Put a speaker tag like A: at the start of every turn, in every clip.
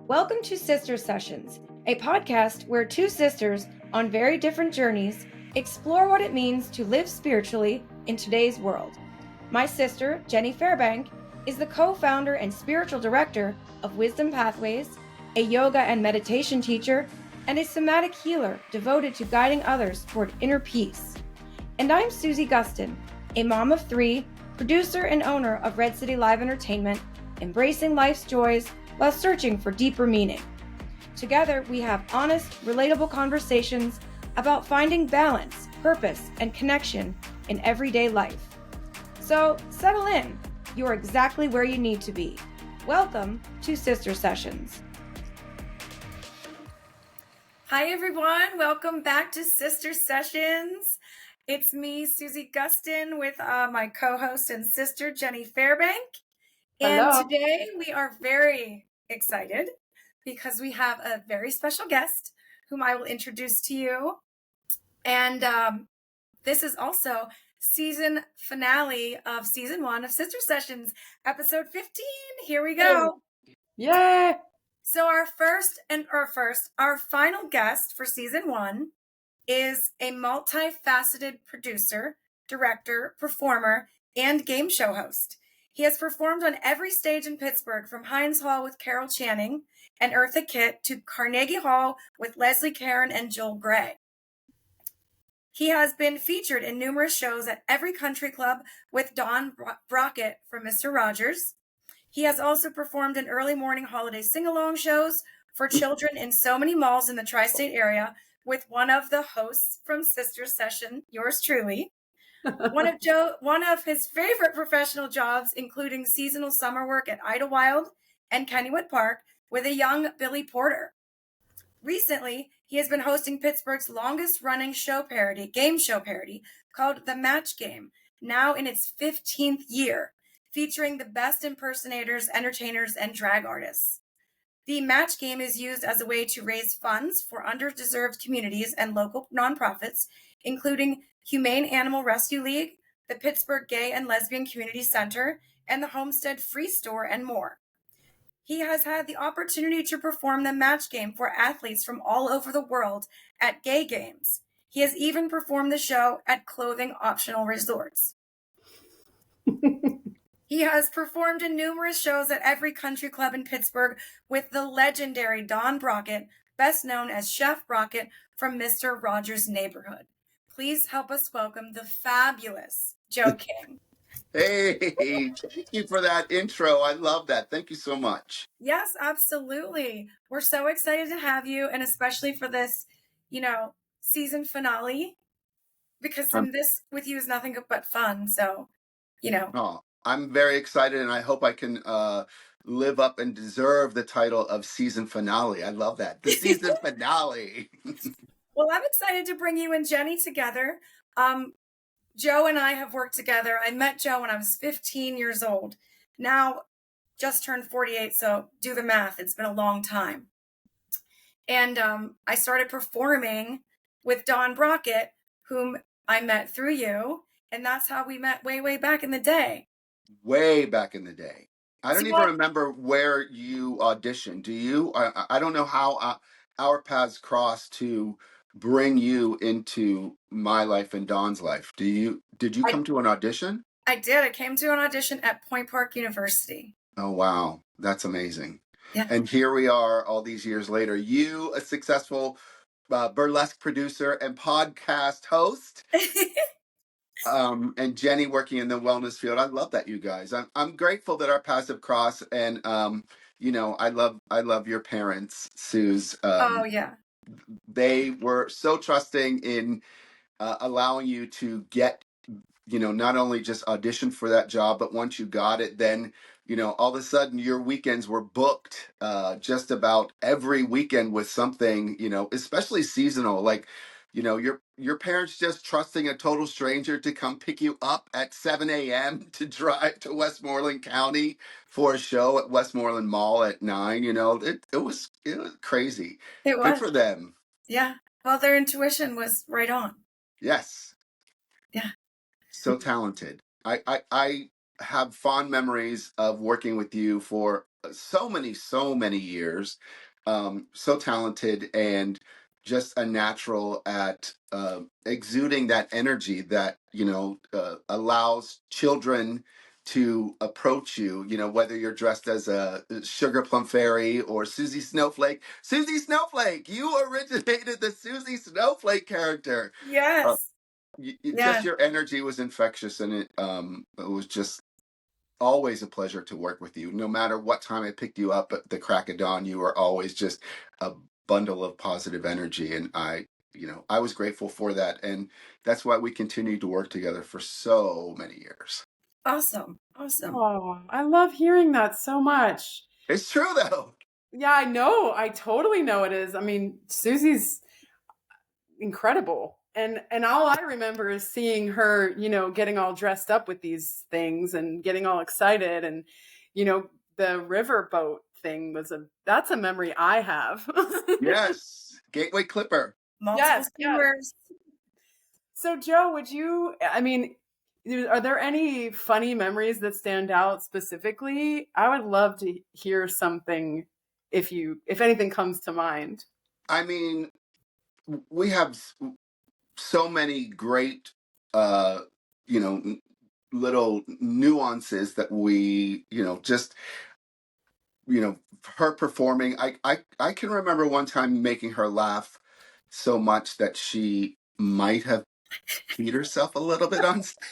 A: Welcome to Sister Sessions, a podcast where two sisters on very different journeys explore what it means to live spiritually in today's world. My sister, Jenny Fairbank, is the co-founder and spiritual director of Wisdom Pathways, a yoga and meditation teacher, and a somatic healer devoted to guiding others toward inner peace. And I'm Susie Gustin, a mom of three, producer and owner of Red City Live Entertainment, embracing life's joys while searching for deeper meaning. Together, we have honest, relatable conversations about finding balance, purpose, and connection in everyday life. So, settle in. You're exactly where you need to be. Welcome to Sister Sessions. Hi, everyone. Welcome back to Sister Sessions. It's me, Susie Gustin, with my co-host and sister, Jenny Fairbank. And
B: Hello.
A: Today we are very excited because we have a very special guest whom I will introduce to you. And this is also season finale of season 1 of Sister Sessions, episode 15. Here we go.
B: Yay!
A: So our final guest for season 1 is a multifaceted producer, director, performer, and game show host. He has performed on every stage in Pittsburgh, from Heinz Hall with Carol Channing and Eartha Kitt to Carnegie Hall with Leslie Caron and Joel Grey. He has been featured in numerous shows at every country club with Don Brockett from Mr. Rogers. He has also performed in early morning holiday sing-along shows for children in so many malls in the tri-state area with one of the hosts from Sister Session, yours truly. One of his favorite professional jobs, including seasonal summer work at Idlewild and Kennywood Park with a young Billy Porter. Recently, he has been hosting Pittsburgh's longest-running game show parody called The Match Game, now in its 15th year, featuring the best impersonators, entertainers, and drag artists. The Match Game is used as a way to raise funds for underdeserved communities and local nonprofits, including Humane Animal Rescue League, the Pittsburgh Gay and Lesbian Community Center, and the Homestead Free Store, and more. He has had the opportunity to perform the Match Game for athletes from all over the world at gay games. He has even performed the show at clothing optional resorts. He has performed in numerous shows at every country club in Pittsburgh with the legendary Don Brockett, best known as Chef Brockett from Mr. Rogers' Neighborhood. Please help us welcome the fabulous Joe King.
C: Hey, thank you for that intro. I love that. Thank you so much.
A: Yes, absolutely. We're so excited to have you, and especially for this, season finale, because this with you is nothing but fun. So,
C: Oh, I'm very excited, and I hope I can live up and deserve the title of season finale. I love that. The season finale.
A: Well, I'm excited to bring you and Jenny together. Joe and I have worked together. I met Joe when I was 15 years old. Now, just turned 48, so do the math. It's been a long time. And I started performing with Don Brockett, whom I met through you. And that's how we met way back in the day.
C: Way back in the day. I don't even remember where you auditioned. Do you? I don't know how our paths crossed to bring you into my life and Don's life. Did you come to an audition?
A: I did. I came to an audition at Point Park University.
C: Oh, wow. That's amazing.
A: Yeah.
C: And here we are all these years later. You, a successful burlesque producer and podcast host. And Jenny working in the wellness field. I love that, you guys. I'm grateful that our paths have crossed, and I love your parents, Suze.
A: Oh yeah.
C: They were so trusting in allowing you to get, not only just audition for that job, but once you got it, then all of a sudden your weekends were booked just about every weekend with something, especially seasonal, like. Your parents just trusting a total stranger to come pick you up at 7 a.m. to drive to Westmoreland County for a show at Westmoreland Mall at 9. It was crazy.
A: It was.
C: Good for them.
A: Yeah. Well, their intuition was right on.
C: Yes.
A: Yeah.
C: So talented. I have fond memories of working with you for so many years, so talented, and just a natural at exuding that energy that allows children to approach you, whether you're dressed as a sugar plum fairy or Susie Snowflake. Susie Snowflake, you originated the Susie Snowflake character. uh,
A: Yes.
C: just
A: Yeah.
C: your energy was infectious, and it was just always a pleasure to work with you. No matter what time I picked you up at the crack of dawn, you were always just a bundle of positive energy. And I was grateful for that. And that's why we continued to work together for so many years.
A: Awesome. Awesome.
B: Oh, I love hearing that so much.
C: It's true, though.
B: Yeah, I know. I totally know it is. I mean, Susie's incredible. And all I remember is seeing her, getting all dressed up with these things and getting all excited, and the riverboat thing that's a memory I have.
C: Yes. Gateway Clipper.
A: Multiple
B: Yes, yes.
A: skewers.
B: So Joe, are there any funny memories that stand out specifically? I would love to hear something if anything comes to mind.
C: I mean, we have so many great, uh, little nuances that we, just her performing. I can remember one time making her laugh so much that she might have peed herself a little bit on stage.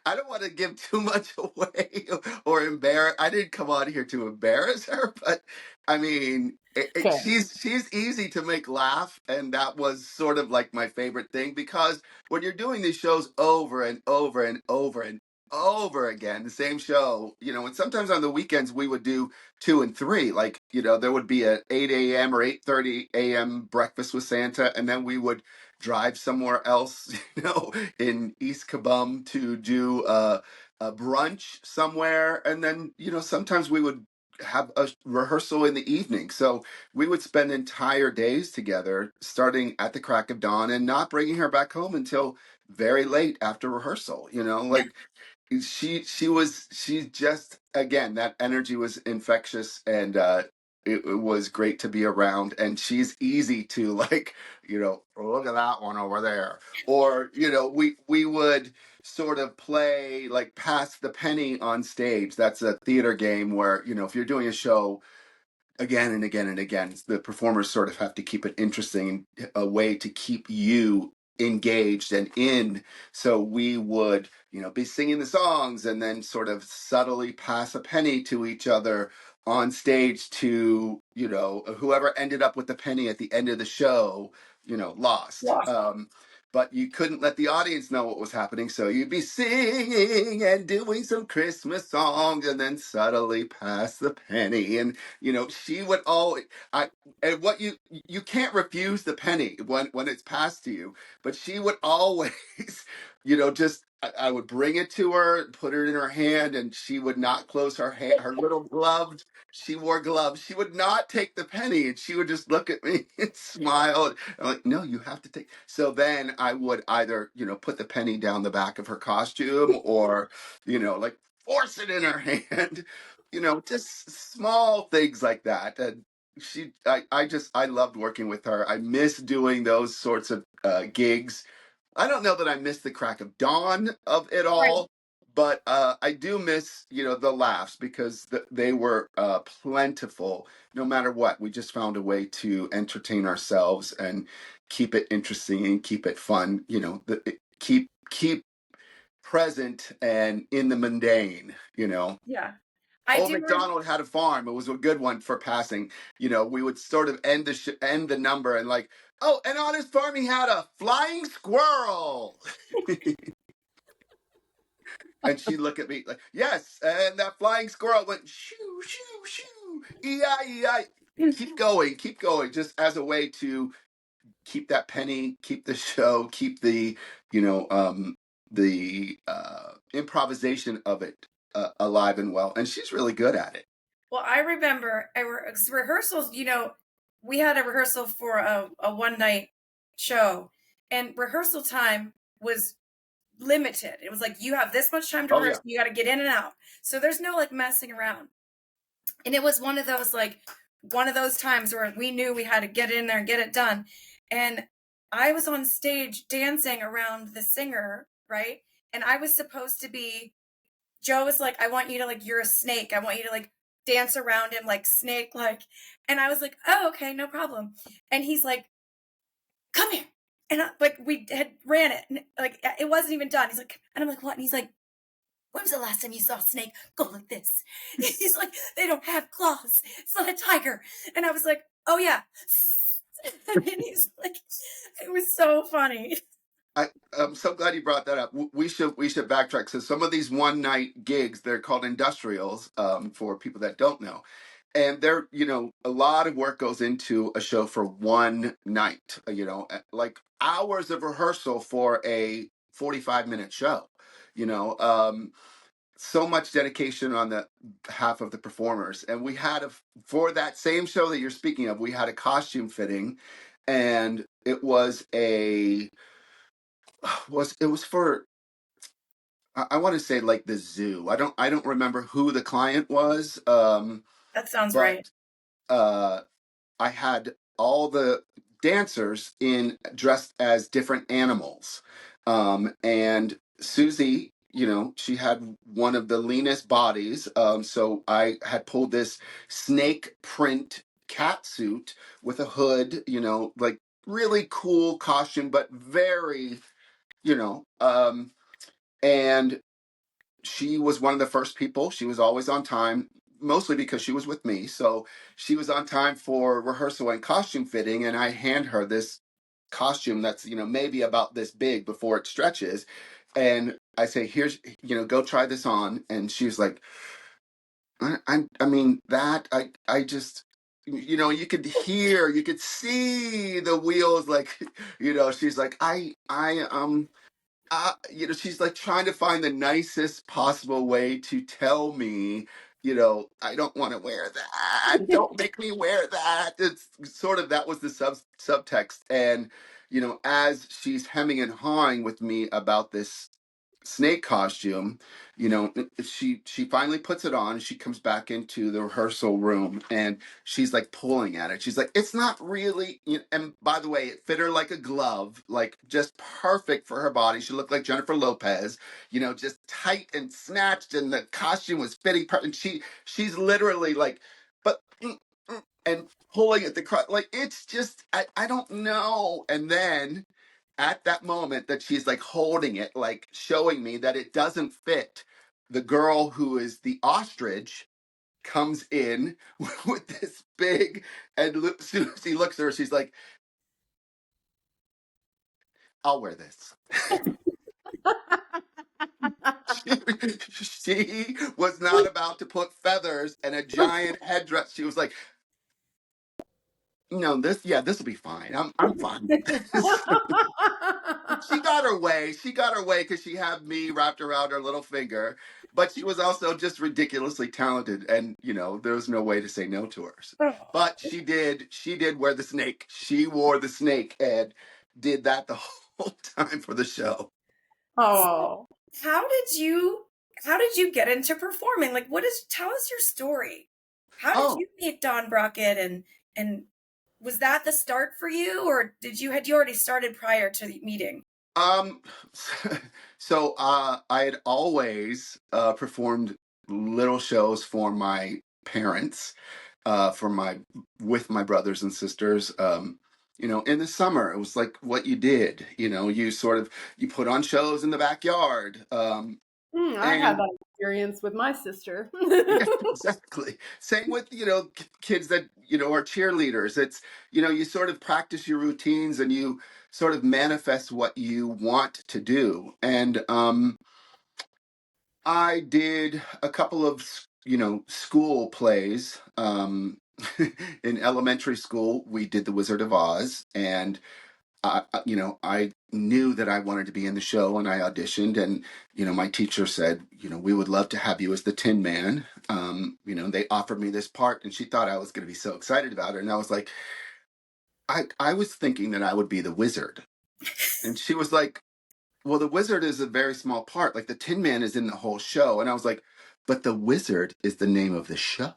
C: I don't want to give too much away or embarrass. I didn't come on here to embarrass her, but I mean,
B: Okay.
C: she's easy to make laugh, and that was sort of like my favorite thing, because when you're doing these shows over and over and over and over again, the same show, and sometimes on the weekends we would do 2 and 3. Like, there would be a 8 a.m. or 8:30 a.m. breakfast with Santa, and then we would drive somewhere else, in East Kabum to do a brunch somewhere. And then, sometimes we would have a rehearsal in the evening. So we would spend entire days together, starting at the crack of dawn and not bringing her back home until very late after rehearsal.
A: Yeah.
C: Like, she just, again, that energy was infectious, and it was great to be around. And she's easy to, like, look at that one over there. Or, we would sort of play like pass the penny on stage. That's a theater game where, if you're doing a show again and again and again, the performers sort of have to keep it interesting, a way to keep you engaged and in. So we would, be singing the songs and then sort of subtly pass a penny to each other on stage to, whoever ended up with the penny at the end of the show, lost.
A: Yeah.
C: But you couldn't let the audience know what was happening, so you'd be singing and doing some Christmas songs and then subtly pass the penny. And she would always, and what you can't refuse the penny when it's passed to you, but she would always, just, I would bring it to her, put it in her hand, and she would not close her hand, her little gloved. She wore gloves. She would not take the penny, and she would just look at me and smile. I'm like, no, you have to take. So then I would either, put the penny down the back of her costume, or, like, force it in her hand. Just small things like that. And I loved working with her. I miss doing those sorts of gigs. I don't know that I miss the crack of dawn of it
A: Right.
C: all, but I do miss, the laughs, because they were plentiful. No matter what, we just found a way to entertain ourselves and keep it interesting and keep it fun. Keep present and in the mundane.
A: Yeah. I
C: Old
A: do.
C: MacDonald had a farm. It was a good one for passing. We would sort of end the number and, like, oh, and on his farm he had a flying squirrel. And she'd look at me like, yes, and that flying squirrel went shoo, shoo, shoo, E-I-E-I. Keep going, just as a way to keep that penny, keep the show, keep the, the improvisation of it alive and well. And she's really good at it.
A: Well, I remember rehearsals, we had a rehearsal for a one night show, and rehearsal time was limited. It was like, you have this much time to
C: Oh
A: rehearse,
C: yeah.
A: you got to get in and out. So there's no like messing around. And it was one of those times where we knew we had to get in there and get it done. And I was on stage dancing around the singer, right? And I was supposed to be, Joe was like, I want you to like, you're a snake. I want you to like dance around him like snake like. And I was like, oh, okay, no problem. And he's like, come here. And like we had ran it, and like it wasn't even done. He's like, and I'm like, what? And he's like, when was the last time you saw a snake go like this? He's like, they don't have claws. It's not a tiger. And I was like, oh yeah. And he's like, it was so funny.
C: I'm so glad you brought that up. We should backtrack. So some of these one night gigs, they're called industrials, for people that don't know. And they're, a lot of work goes into a show for one night, like hours of rehearsal for a 45-minute show, so much dedication on the half of the performers. And we had for that same show that you're speaking of, we had a costume fitting, and it was it was for, I want to say like the zoo. I don't remember who the client was.
A: That sounds right.
C: But I had all the dancers dressed as different animals. And Susie, she had one of the leanest bodies. So I had pulled this snake print cat suit with a hood, like really cool costume, but very, and she was one of the first people. She was always on time, mostly because she was with me. So she was on time for rehearsal and costume fitting, and I hand her this costume that's, maybe about this big before it stretches. And I say, here's, go try this on. And she was like, I mean, I just, you could see the wheels, like, she's like, she's like trying to find the nicest possible way to tell me, I don't want to wear that. Don't make me wear that. It's sort of, that was the subtext. And, as she's hemming and hawing with me about this snake costume, she finally puts it on. She comes back into the rehearsal room, and she's like pulling at it. She's like, it's not really, and by the way, it fit her like a glove, like just perfect for her body. She looked like Jennifer Lopez, just tight and snatched, and the costume was fitting and she's literally like, but and pulling at the like, it's just, I don't know. And then at that moment that she's like holding it, like showing me that it doesn't fit, the girl who is the ostrich comes in with this big, and Susie looks at her, she's like, I'll wear this. she was not about to put feathers and a giant headdress. She was like, no, this will be fine. I'm fine. She got her way. She got her way because she had me wrapped around her little finger. But she was also just ridiculously talented, and there was no way to say no to her. But she did. She did wear the snake. She wore the snake and did that the whole time for the show.
B: Oh,
A: how did you get into performing? Like, tell us your story. How did you meet Don Brockett, and was that the start for you, or had you already started prior to the meeting?
C: So I had always performed little shows for my parents, with my brothers and sisters. In the summer, it was like what you did. You put on shows in the backyard.
B: I had that experience with my sister.
C: Yeah, exactly. Same with, kids that, are cheerleaders. It's, you sort of practice your routines, and you sort of manifest what you want to do. And I did a couple of, school plays. In elementary school, we did The Wizard of Oz, and I knew that I wanted to be in the show, and I auditioned, and, my teacher said, we would love to have you as the Tin Man. They offered me this part, and she thought I was going to be so excited about it. And I was like, I was thinking that I would be the wizard. And she was like, well, the wizard is a very small part. Like the Tin Man is in the whole show. And I was like, but the wizard is the name of the show.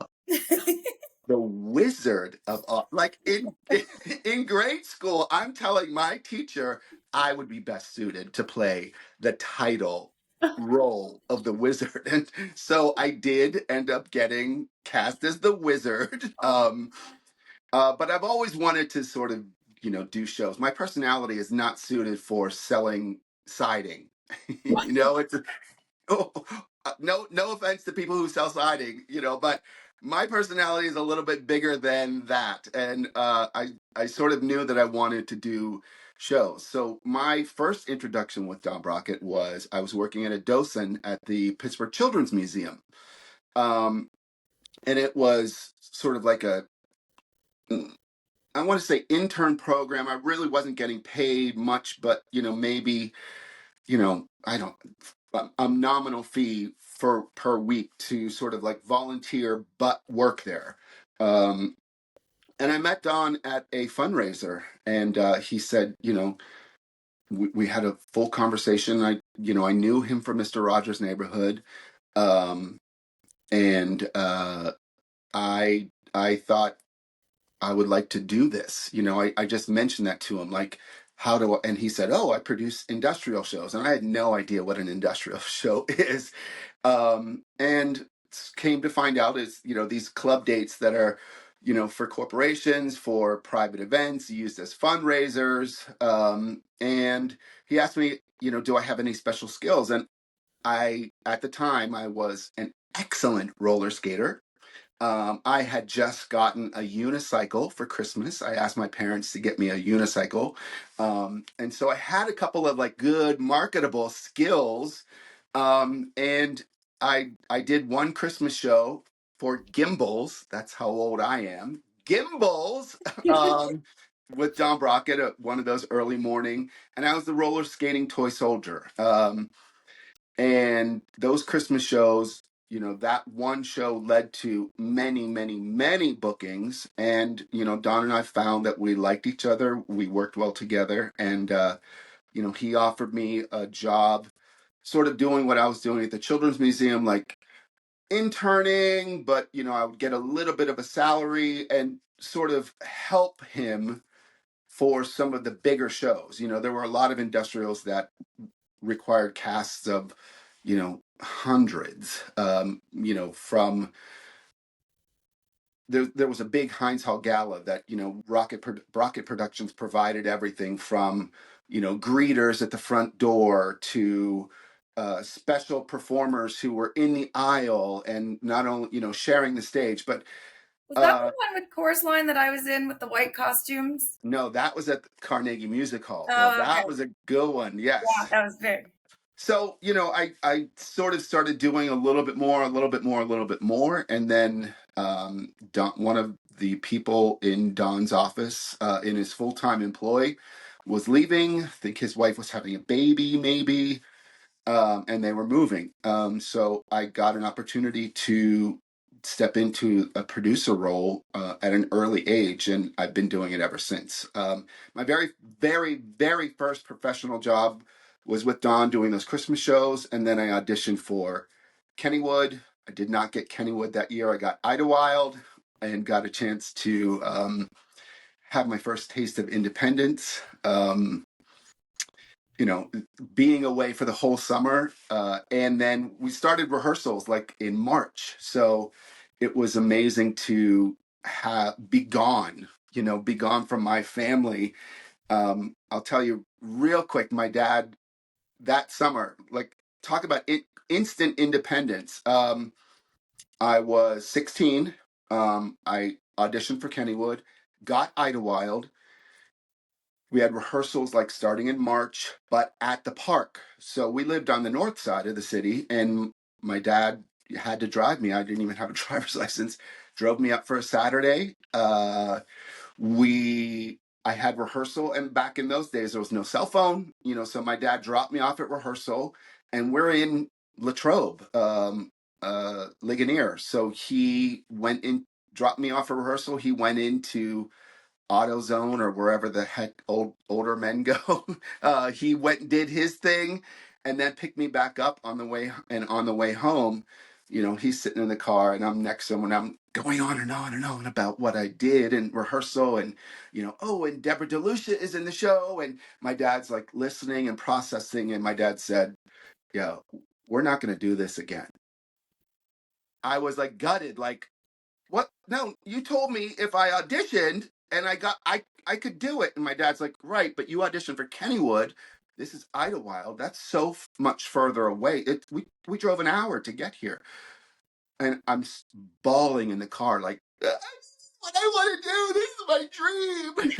C: The Wizard of Oz. Like in grade school, I'm telling my teacher I would be best suited to play the title role of the wizard. And so I did end up getting cast as the wizard. But I've always wanted to sort of, do shows. My personality is not suited for selling siding. It's oh, no offense to people who sell siding, but my personality is a little bit bigger than that, and I sort of knew that I wanted to do shows. So my first introduction with Don Brockett was I was working at a docent at the Pittsburgh Children's Museum, and it was sort of like I want to say intern program. I really wasn't getting paid much, but maybe I don't a nominal fee for per week to sort of like volunteer but work there. And I met Don at a fundraiser, and he said, we had a full conversation. I knew him from Mr. Rogers' Neighborhood, and I thought I would like to do this. I just mentioned that to him, like, and he said, oh, I produce industrial shows. And I had no idea what an industrial show is. And came to find out is, these club dates that are, for corporations, for private events, used as fundraisers. And he asked me, do I have any special skills? And at the time, I was an excellent roller skater. I had just gotten a unicycle for Christmas. I asked my parents to get me a unicycle. And so I had a couple of like good marketable skills. And I did one Christmas show for Gimbals. That's how old I am. Gimbals with Don Brockett at one of those early morning. And I was the roller skating toy soldier. And those Christmas shows, that one show led to many, many, many bookings. And, Don and I found that we liked each other. We worked well together. And, he offered me a job sort of doing what I was doing at the Children's Museum, like interning, but, I would get a little bit of a salary and sort of help him for some of the bigger shows. There were a lot of industrials that required casts of, hundreds, from there was a big Heinz Hall gala that, Rocket Productions provided everything from, greeters at the front door to special performers who were in the aisle and not only, sharing the stage, but
A: was that the one with Chorus Line that I was in with the white costumes?
C: No, that was at the Carnegie Music Hall.
A: Oh,
C: Now, that was a good one. Yes.
A: Yeah, that was big.
C: So, I sort of started doing a little bit more. And then one of the people in Don's office, in his full-time employ, was leaving. I think his wife was having a baby, maybe, and they were moving. So I got an opportunity to step into a producer role at an early age, and I've been doing it ever since. My very, very, very first professional job was with Don doing those Christmas shows, and then I auditioned for Kennywood. I did not get Kennywood that year. I got Idlewild and got a chance to have my first taste of independence. Being away for the whole summer. And then we started rehearsals like in March. So it was amazing to be gone from my family. I'll tell you real quick, my dad, that summer, like, talk about instant independence. I was 16. I auditioned for Kennywood, got Idlewild. We had rehearsals like starting in March, but at the park. So we lived on the north side of the city, and my dad had to drive me. I didn't even have a driver's license. Drove me up for a Saturday. I had rehearsal, and back in those days there was no cell phone, so my dad dropped me off at rehearsal, and we're in Latrobe, Ligonier. So he went in, dropped me off at rehearsal. He went into AutoZone or wherever the heck older men go. He went and did his thing, and then picked me back up on the way. And on the way home, he's sitting in the car, and I'm next to him, and I'm going on and on and on about what I did in rehearsal, and oh, and Deborah DeLucia is in the show, and my dad's like listening and processing, and my dad said, "Yeah, we're not going to do this again." I was like gutted, like, what? No, you told me if I auditioned and I could do it. And my dad's like, right, but you auditioned for Kennywood. This is Idlewild. That's so much further away. We drove an hour to get here, and I'm bawling in the car, like, what I want to do. This is my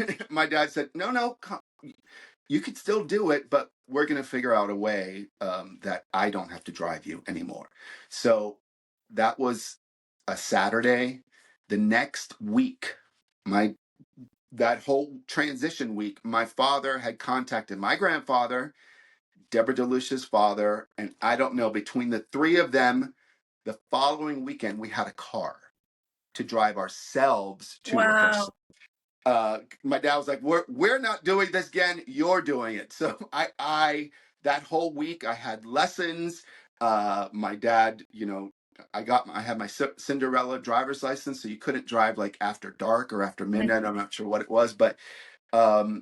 C: dream. My dad said, no, you could still do it, but we're going to figure out a way that I don't have to drive you anymore. So that was a Saturday. The next week, that whole transition week, my father had contacted my grandfather, Deborah DeLucia's father, and I don't know, between the three of them, the following weekend, we had a car to drive ourselves to rehearsal. My dad was like, we're not doing this again, you're doing it. So I that whole week I had lessons. My dad, I had my Cinderella driver's license, so you couldn't drive like after dark or after midnight. I'm not sure what it was, but I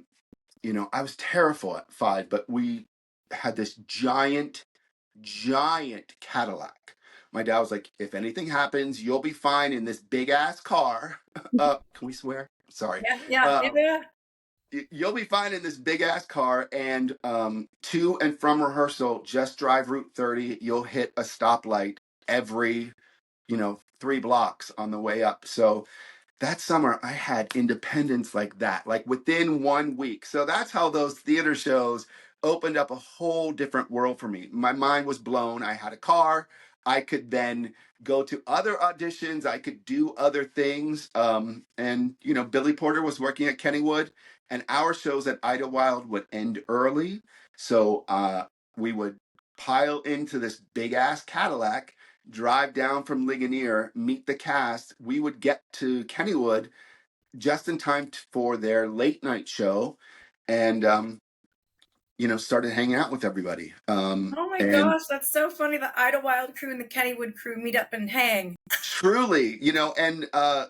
C: was terrified, but we had this giant Cadillac. My dad was like, if anything happens, you'll be fine in this big ass car. Can we swear? Sorry.
A: Yeah.
C: You'll be fine in this big ass car, and to and from rehearsal, just drive Route 30. You'll hit a stoplight every 3 blocks on the way up. So that summer I had independence like that, like within 1 week. So that's how those theater shows opened up a whole different world for me. My mind was blown. I had a car. I could then go to other auditions. I could do other things. And Billy Porter was working at Kennywood, and our shows at Idlewild would end early. So we would pile into this big ass Cadillac, drive down from Ligonier, meet the cast. We would get to Kennywood just in time for their late night show, and started hanging out with everybody.
A: Oh my
C: And
A: gosh, that's so funny. The Idlewild crew and the Kennywood crew meet up and hang.
C: truly, and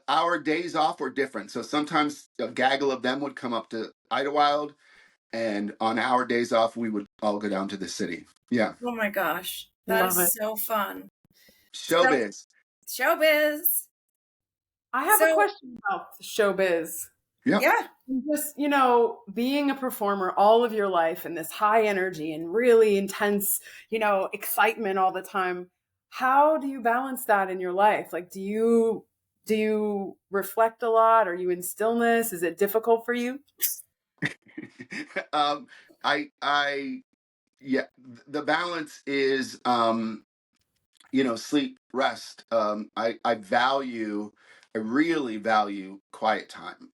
C: our days off were different. So sometimes a gaggle of them would come up to Idlewild, and on our days off, we would all go down to the city. Yeah.
A: Oh my gosh, that is so fun.
C: Showbiz.
A: Showbiz.
B: I have a question about showbiz.
C: Yeah.
B: Just, being a performer all of your life and this high energy and really intense, excitement all the time. How do you balance that in your life? Like, do you reflect a lot? Are you in stillness? Is it difficult for you?
C: Yeah, the balance is, sleep, rest. I really value quiet time.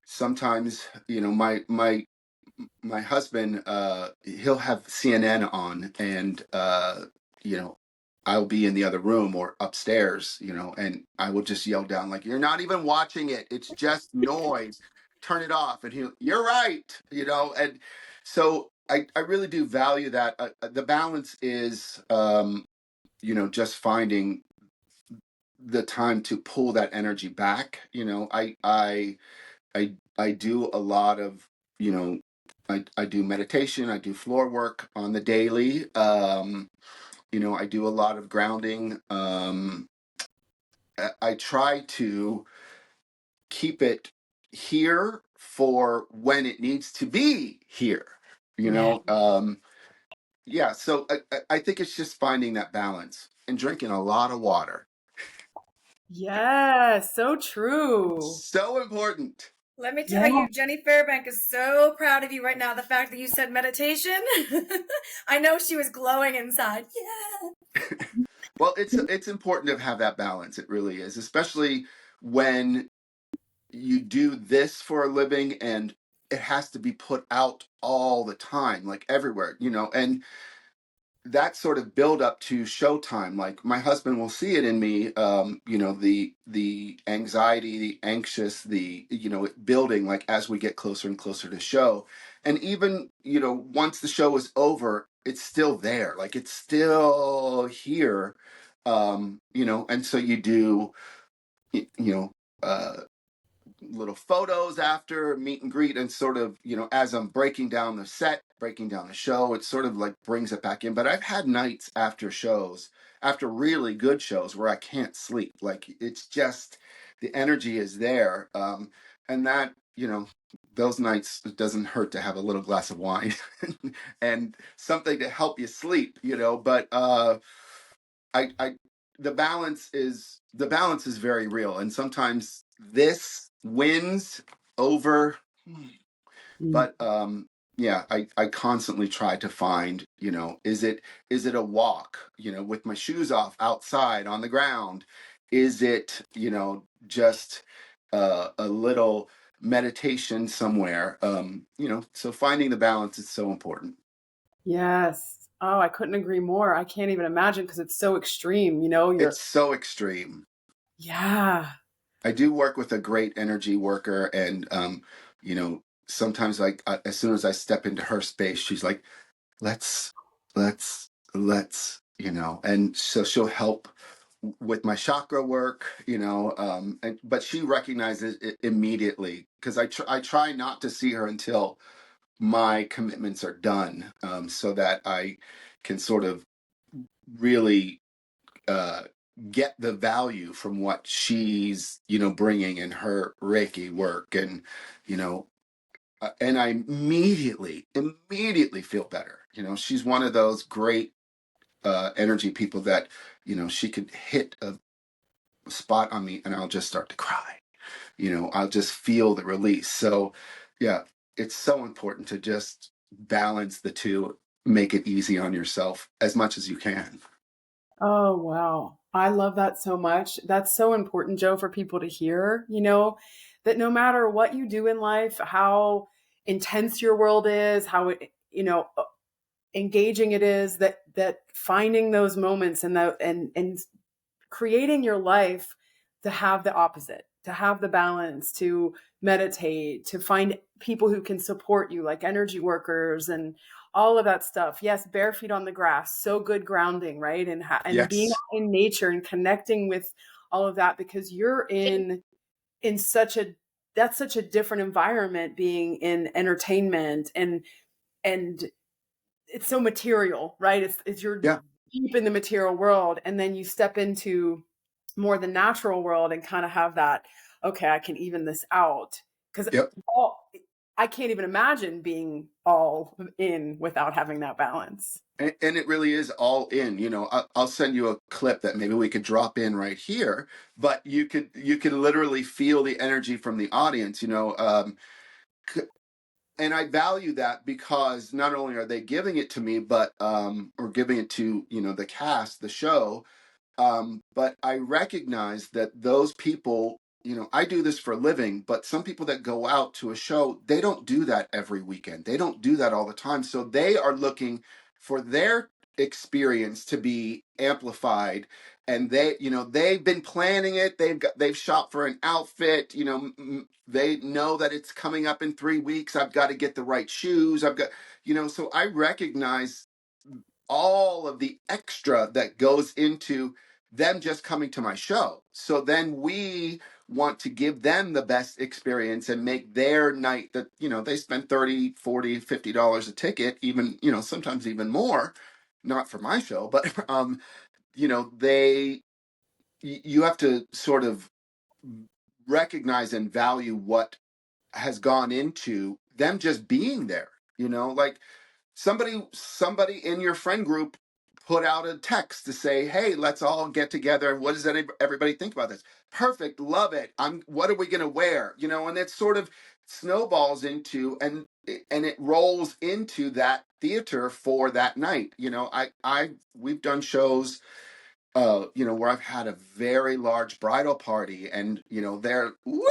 C: Sometimes, my husband, he'll have CNN on, and I'll be in the other room or upstairs, and I will just yell down, like, you're not even watching it, it's just noise, turn it off. And you're right, and so I really do value that. The balance is just finding the time to pull that energy back. I do a lot of, I do meditation, I do floor work on the daily. I do a lot of grounding. I try to keep it here for when it needs to be here, yeah. So I think it's just finding that balance and drinking a lot of water.
B: Yeah, so true.
C: So important.
A: Let me tell you, Jenny Fairbank is so proud of you right now. The fact that you said meditation, I know she was glowing inside. Yeah.
C: Well, it's important to have that balance. It really is, especially when you do this for a living and it has to be put out all the time, like everywhere, and that sort of build up to showtime, like my husband will see it in me, the anxiety, the anxious, the, building, like as we get closer and closer to show. And even, once the show is over, it's still there, like it's still here. And so you do, uh, little photos after meet and greet, and sort of, as I'm breaking down the set, breaking down the show, it sort of like brings it back in. But I've had nights after shows, after really good shows, where I can't sleep, like it's just the energy is there. And that, those nights, it doesn't hurt to have a little glass of wine and something to help you sleep, but I the balance is very real, and sometimes this wins over. But yeah, I constantly try to find, is it a walk, with my shoes off outside on the ground? Is it, just a little meditation somewhere? So finding the balance is so important.
B: Yes. Oh, I couldn't agree more. I can't even imagine because it's so extreme,
C: It's so extreme.
B: Yeah.
C: I do work with a great energy worker, and sometimes, like, as soon as I step into her space, she's like, "Let's, let's," and so she'll help with my chakra work, but she recognizes it immediately, because I try not to see her until my commitments are done, so that I can sort of really uh, get the value from what she's, bringing in her Reiki work. And, and I immediately feel better. She's one of those great energy people that, she could hit a spot on me and I'll just start to cry. I'll just feel the release. So yeah, it's so important to just balance the two, make it easy on yourself as much as you can.
B: Oh, wow. I love that so much. That's so important, Joe, for people to hear, that no matter what you do in life, how intense your world is, how engaging it is, that finding those moments and creating your life to have the opposite, to have the balance, to meditate, to find people who can support you, like energy workers and all of that stuff. Yes, bare feet on the grass, so good grounding, right? And being
C: Yes.
B: in nature and connecting with all of that, because you're in that's such a different environment, being in entertainment, and it's so material, right? It's you're
C: Yeah.
B: deep in the material world, and then you step into more the natural world and kind of have that, okay, I can even this out, because
C: Yep.
B: I can't even imagine being all in without having that balance.
C: And it really is all in. I'll send you a clip that maybe we could drop in right here, but you could literally feel the energy from the audience. And I value that, because not only are they giving it to me, but or giving it to, the cast, the show, but I recognize that those people, I do this for a living, but some people that go out to a show, they don't do that every weekend. They don't do that all the time. So they are looking for their experience to be amplified. And they've been planning it. They've shopped for an outfit. They know that it's coming up in 3 weeks. I've got to get the right shoes. So I recognize all of the extra that goes into them just coming to my show. So then we want to give them the best experience and make their night that, they spend 30, 40, $50 a ticket, even, sometimes even more, not for my show, but, you have to sort of recognize and value what has gone into them just being there, like, somebody in your friend group put out a text to say, "Hey, let's all get together. And what does everybody think about this? Perfect, love it. What are we going to wear?" And it sort of snowballs into, and it rolls into that theater for that night. We've done shows, where I've had a very large bridal party, and they're, you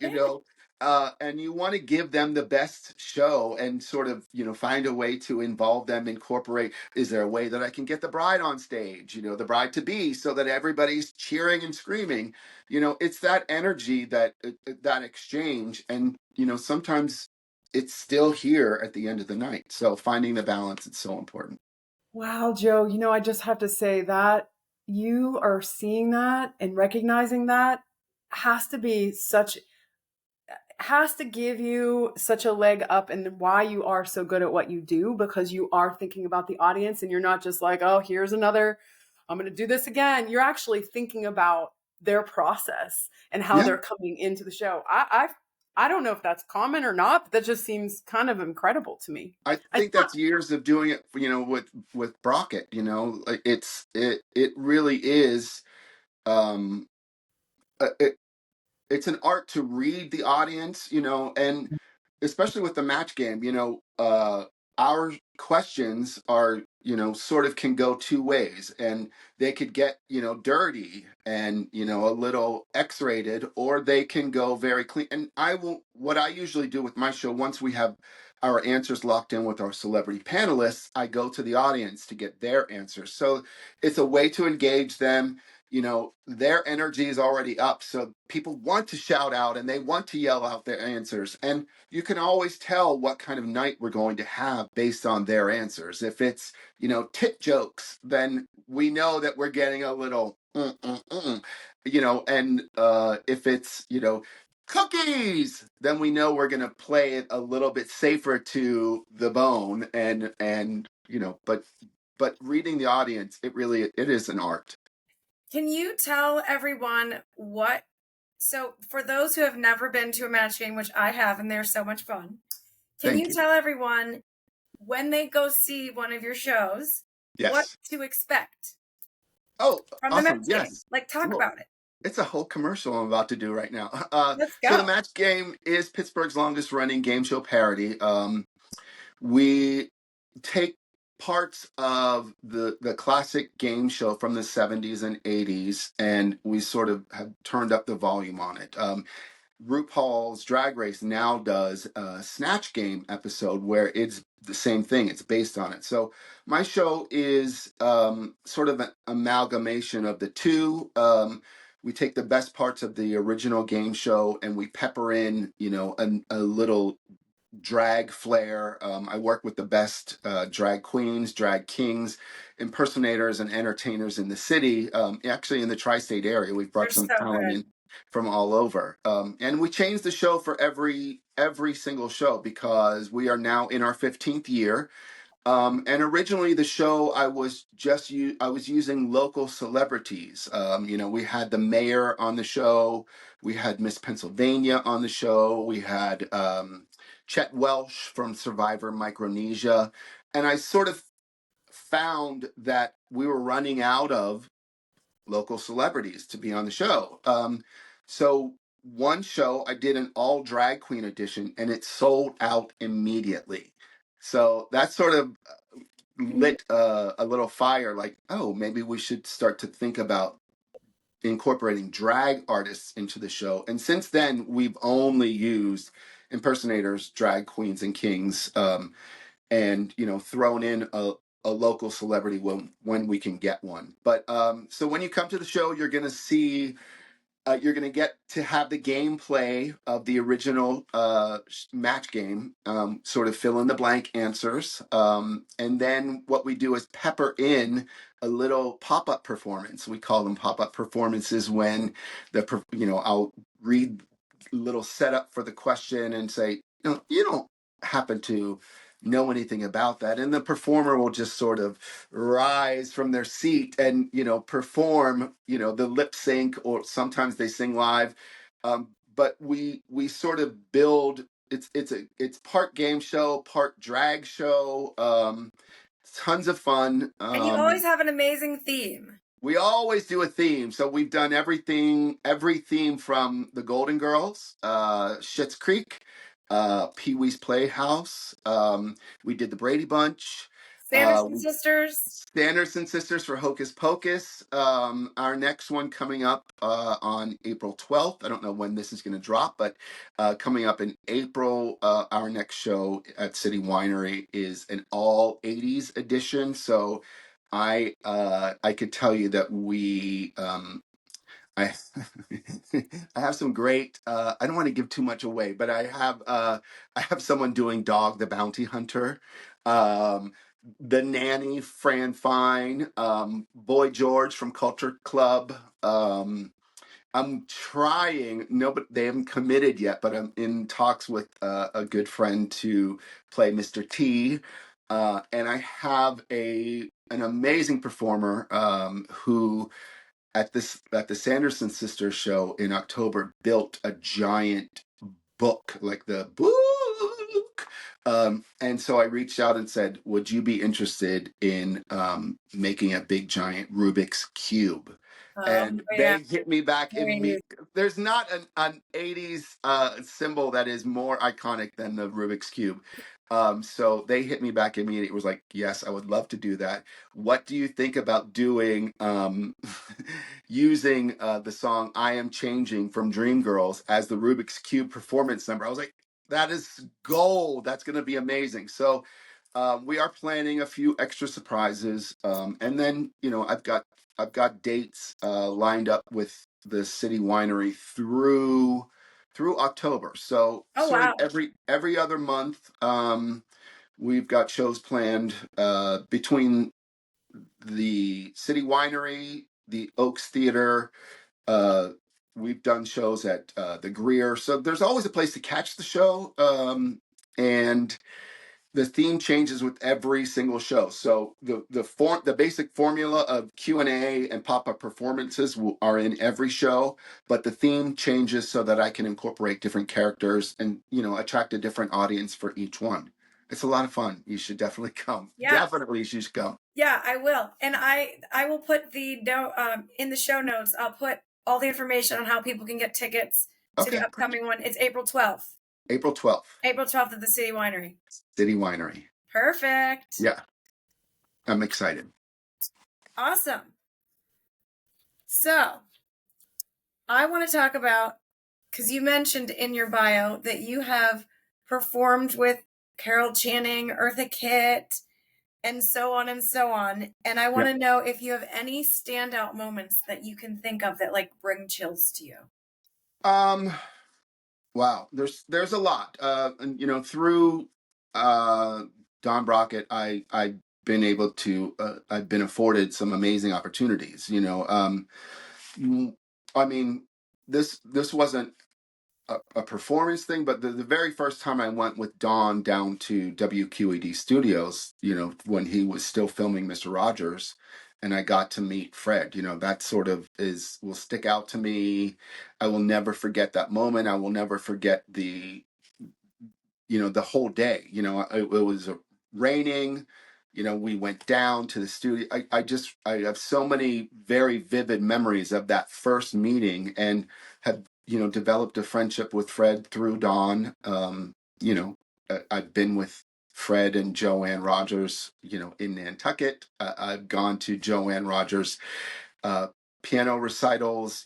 C: know and you want to give them the best show and sort of, find a way to involve them, incorporate. Is there a way that I can get the bride on stage, the bride to be, so that everybody's cheering and screaming? It's that energy, that exchange. And, sometimes it's still here at the end of the night. So finding the balance is so important.
B: Wow, Joe, I just have to say that you are seeing that and recognizing that has to be has to give you such a leg up and why you are so good at what you do, because you are thinking about the audience and you're not just like, oh, here's another, I'm going to do this again. You're actually thinking about their process and how
C: Yeah.
B: they're coming into the show. I don't know if that's common or not, but that just seems kind of incredible to me.
C: I think that's years of doing it, with Brockett. Like it really is. Um, it, it's an art to read the audience, and especially with the match game, our questions are, sort of can go two ways, and they could get, dirty and, a little X-rated, or they can go very clean. And what I usually do with my show, once we have our answers locked in with our celebrity panelists, I go to the audience to get their answers. So it's a way to engage them. Their energy is already up. So people want to shout out and they want to yell out their answers. And you can always tell what kind of night we're going to have based on their answers. If it's, tit jokes, then we know that we're getting a little, and if it's, cookies, then we know we're going to play it a little bit safer to the bone. But reading the audience, it is an art.
A: Can you tell everyone so for those who have never been to a match game, which I have, and they're so much fun, can you tell everyone when they go see one of your shows,
C: yes,
A: what to expect?
C: Oh,
A: from
C: awesome.
A: the match
C: Yes.
A: game? Like, talk about it.
C: It's a whole commercial I'm about to do right now.
A: Let's go.
C: So the match game is Pittsburgh's longest running game show parody. We take parts of the classic game show from the 70s and 80s, and we sort of have turned up the volume on it. RuPaul's Drag Race now does a Snatch Game episode where it's the same thing. It's based on it. So my show is sort of an amalgamation of the two. We take the best parts of the original game show and we pepper in, a little drag flair. I work with the best drag queens, drag kings, impersonators, and entertainers in the city. Actually, in the tri-state area, we've brought some talent in from all over, and we change the show for every single show because we are now in our 15th year. And originally the show I was using local celebrities. We had the mayor on the show, we had Miss Pennsylvania on the show, we had Chet Welsh from Survivor Micronesia, and I sort of found that we were running out of local celebrities to be on the show. So one show I did an all drag queen edition and it sold out immediately. So that sort of lit a little fire, like, oh, maybe we should start to think about incorporating drag artists into the show. And since then, we've only used impersonators, drag queens and kings, and thrown in a local celebrity when we can get one. But so when you come to the show, you're going to see, you're going to get to have the gameplay of the original match game, sort of fill in the blank answers. And then what we do is pepper in a little pop-up performance. We call them pop-up performances when I'll read a little setup for the question and say, you don't happen to know anything about that, and the performer will just sort of rise from their seat and perform the lip sync, or sometimes they sing live, but we sort of build, it's part game show, part drag show, tons of fun,
A: and you always have an amazing theme.
C: We always do a theme. So we've done every theme from the Golden Girls, Schitt's Creek, Pee-wee's Playhouse. We did the Brady Bunch.
A: Sanderson Sisters.
C: Sanderson Sisters for Hocus Pocus. Our next one coming up on April 12th. I don't know when this is going to drop, but coming up in April, our next show at City Winery is an all 80s edition. So I could tell you that I I have some great. I don't want to give too much away, but I have someone doing Dog the Bounty Hunter, the nanny Fran Fine, Boy George from Culture Club. I'm trying. No, but they haven't committed yet. But I'm in talks with a good friend to play Mr. T, and I have an amazing performer who at the Sanderson Sisters show in October built a giant book, like the book. And so I reached out and said, would you be interested in making a big giant Rubik's Cube? And they hit me back there's not an 80s symbol that is more iconic than the Rubik's Cube. So they hit me back immediately. It was like, yes, I would love to do that. What do you think about doing using the song I Am Changing from Dreamgirls as the Rubik's Cube performance number? I was like, that is gold. That's going to be amazing. So we are planning a few extra surprises. And then, I've got dates lined up with the City Winery through October. So
A: wow.
C: every other month, we've got shows planned between the City Winery, the Oaks Theater. We've done shows at the Greer. So there's always a place to catch the show. And the theme changes with every single show. So the basic formula of Q&A and pop-up performances are in every show, but the theme changes so that I can incorporate different characters and, attract a different audience for each one. It's a lot of fun. You should definitely come. Yeah. Definitely you should come.
A: Yeah, I will. And I will put in the show notes, I'll put all the information on how people can get tickets to the upcoming one. It's April 12th.
C: April 12th.
A: April 12th at the City Winery.
C: City Winery.
A: Perfect.
C: Yeah. I'm excited.
A: Awesome. So, I want to talk about, because you mentioned in your bio that you have performed with Carol Channing, Eartha Kitt, and so on and so on. And I want to know if you have any standout moments that you can think of that bring chills to you.
C: Wow, there's a lot. And through Don Brockett, I've been able to I've been afforded some amazing opportunities. I mean, this wasn't a performance thing, but the very first time I went with Don down to WQED Studios, when he was still filming Mr. Rogers, and I got to meet Fred, that sort of will stick out to me. I will never forget that moment. I will never forget the whole day. It was raining. We went down to the studio. I have so many very vivid memories of that first meeting, and have developed a friendship with Fred through Don. I've been with Fred and Joanne Rogers, in Nantucket. I've gone to Joanne Rogers' piano recitals.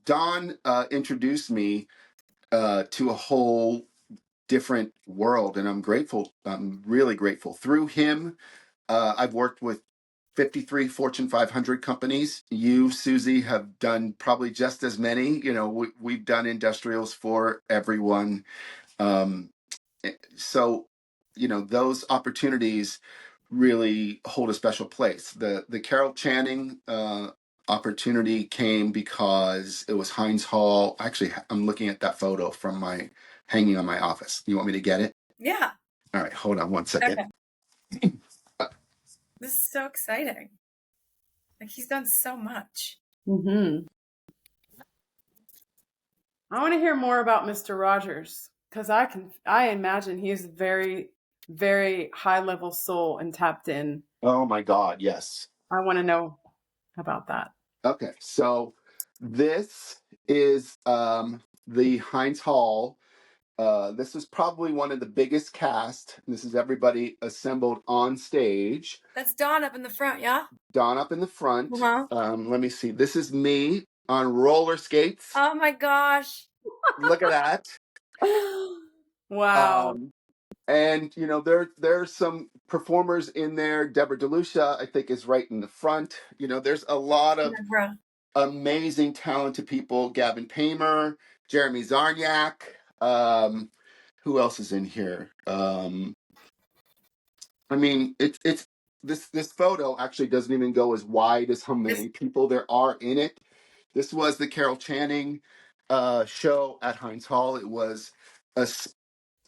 C: Don introduced me to a whole different world, and I'm grateful. I'm really grateful. Through him, I've worked with 53 Fortune 500 companies. You, Susie, have done probably just as many. We've done industrials for everyone. So, those opportunities really hold a special place. The Carol Channing opportunity came because it was Heinz Hall. Actually, I'm looking at that photo from hanging on my office. You want me to get it?
A: Yeah.
C: All right, hold on one second.
A: Okay. This is so exciting. He's done so much.
B: Mm-hmm. I want to hear more about Mr. Rogers, because I imagine he's very, very high level soul and tapped in.
C: Oh my God, yes.
B: I want to know about that.
C: Okay, so this is the Heinz Hall This was probably one of the biggest cast. This is everybody assembled on stage.
A: That's Dawn up in the front, yeah?
C: Dawn up in the front.
A: Uh-huh.
C: Let me see. This is me on roller skates.
A: Oh my gosh.
C: Look at that.
B: Wow.
C: And you know, there's some performers in there. Deborah DeLucia, I think, is right in the front. You know, there's a lot of
A: Deborah.
C: amazing, talented people. Gavin Paymer, Jeremy Zarniak. Who else is in here? I mean, it's this photo actually doesn't even go as wide as how many people there are in it. This was the Carol Channing show at Heinz Hall. It was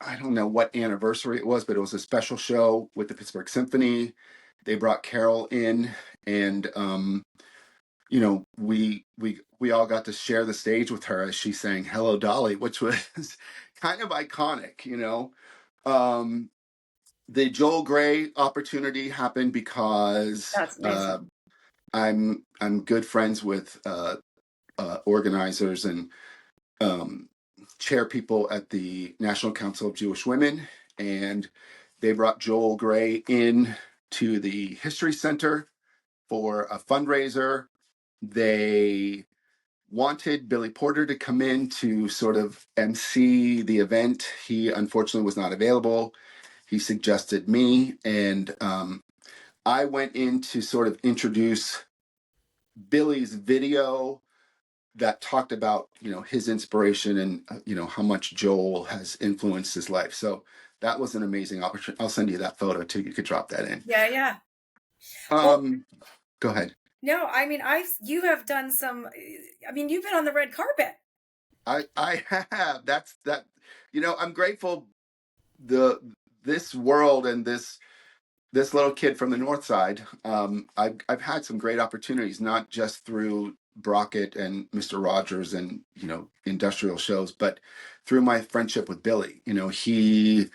C: I don't know what anniversary it was, but it was a special show with the Pittsburgh Symphony. They brought Carol in, and you know, we all got to share the stage with her as she sang "Hello, Dolly," which was kind of iconic. You know, the Joel Gray opportunity happened because
A: That's amazing.
C: I'm good friends with organizers and chair people at the National Council of Jewish Women, and they brought Joel Gray in to the History Center for a fundraiser. They wanted Billy Porter to come in to sort of MC the event. He unfortunately was not available. He suggested me, and I went in to sort of introduce Billy's video that talked about, you know, his inspiration and you know how much Joel has influenced his life. So that was an amazing opportunity. I'll send you that photo too. You could drop that in.
A: Yeah.
C: Go ahead.
A: No, I mean, you have done some, I mean, you've been on the red carpet.
C: I have. That's that. You know, I'm grateful. This world and this little kid from the North Side. I've had some great opportunities, not just through Brockett and Mr. Rogers and, you know, industrial shows, but through my friendship with Billy. You know, he's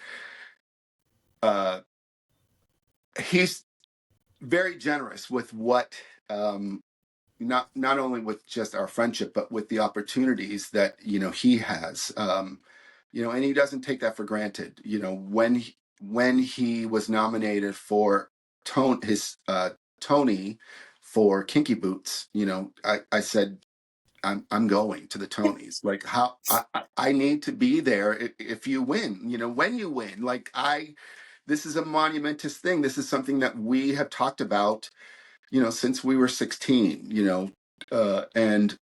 C: very generous with what, not only with just our friendship, but with the opportunities that, you know, he has. You know, and he doesn't take that for granted. You know, when he was nominated for his Tony for Kinky Boots, you know, I said, I'm going to the Tonys. Like, how I need to be there if you win. You know, when you win, like this is a monumentous thing. This is something that we have talked about, you know, since we were 16. You know, and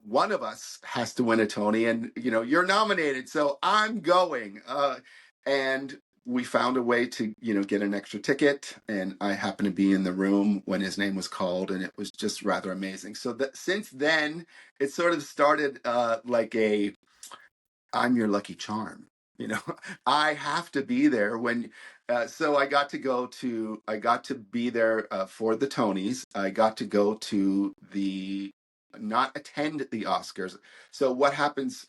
C: one of us has to win a Tony, and you know, you're nominated, so I'm going. And we found a way to, you know, get an extra ticket, and I happened to be in the room when his name was called, and it was just rather amazing. So that since then, it sort of started like I'm your lucky charm. You know, I have to be there when. So I got to be there for the Tonys. I got to go to not attend the Oscars. So what happens?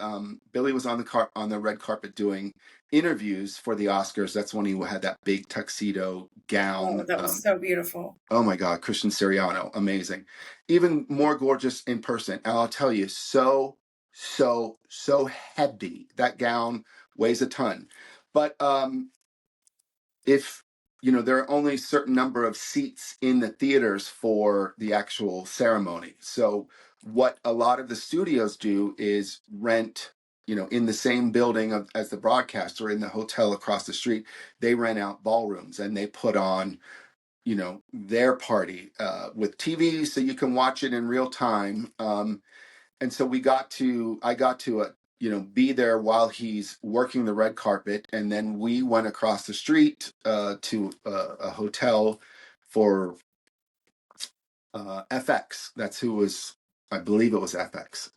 C: Billy was on the red carpet doing interviews for the Oscars. That's when he had that big tuxedo gown.
A: Oh, that was so beautiful.
C: Oh my God, Christian Siriano, amazing. Even more gorgeous in person. And I'll tell you, so heavy. That gown weighs a ton. But if you know, there are only a certain number of seats in the theaters for the actual ceremony. So what a lot of the studios do is rent, you know, in the same building as the broadcast or in the hotel across the street, they rent out ballrooms and they put on, you know, their party with TV so you can watch it in real time. And so I got to you know, be there while he's working the red carpet, and then we went across the street to a hotel for FX. That's who was, I believe it was FX.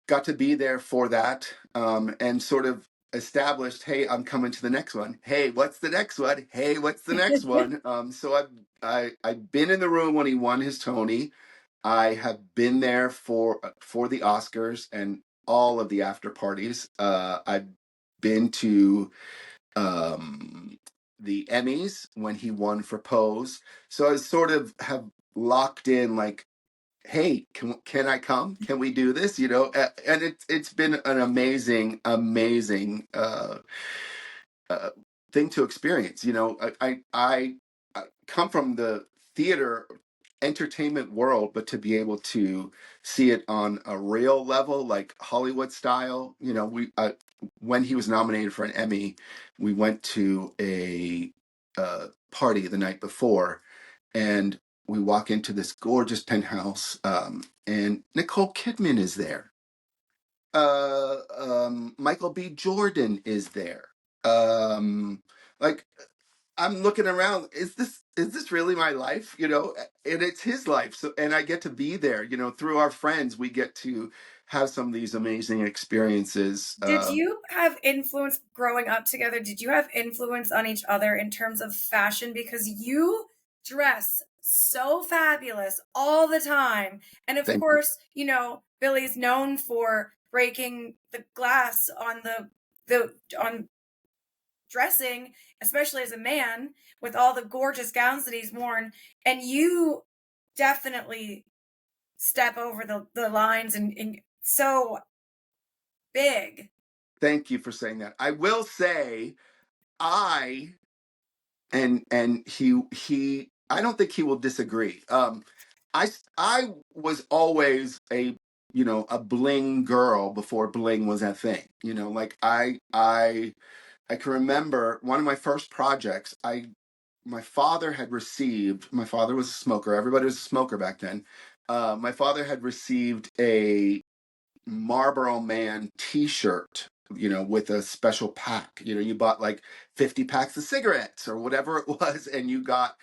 C: Got to be there for that, and sort of established, hey, I'm coming to the next one. Hey, what's the next one? Hey, what's the next one? So I've been in the room when he won his Tony. I have been there for the Oscars and all of the after parties. I've been to the Emmys when he won for Pose. So I sort of have locked in, like, hey, can I come? Can we do this? You know, and it's been an amazing, amazing uh, thing to experience. You know, I come from the theater entertainment world, but to be able to see it on a real level, like Hollywood style, you know, when he was nominated for an Emmy, we went to a party the night before, and we walk into this gorgeous penthouse, and Nicole Kidman is there. Michael B. Jordan is there. Like, I'm looking around. Is this really my life? You know, and it's his life. So, and I get to be there. You know, through our friends, we get to have some of these amazing experiences.
A: Did you have influence growing up together? Did you have influence on each other in terms of fashion? Because you dress so fabulous all the time. And of
C: Thank you.
A: course, you know, Billy's known for breaking the glass on on dressing, especially as a man, with all the gorgeous gowns that he's worn. And you definitely step over the lines and so big.
C: Thank you for saying that. I will say, I and he I don't think he will disagree. I was always a bling girl before bling was a thing. You know, like I can remember one of my first projects. My father had received. My father was a smoker. Everybody was a smoker back then. My father had received a Marlboro Man T-shirt, you know, with a special pack. You know, you bought like 50 packs of cigarettes or whatever it was, and he got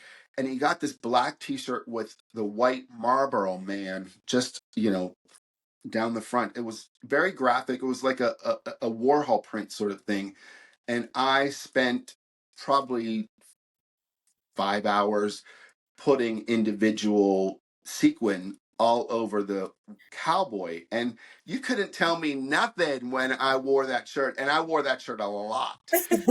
C: this black T-shirt with the white Marlboro Man, just, you know, down the front. It was very graphic. It was like a Warhol print sort of thing, and I spent probably 5 hours putting individual sequin all over the cowboy, and you couldn't tell me nothing when I wore that shirt, and I wore that shirt a lot.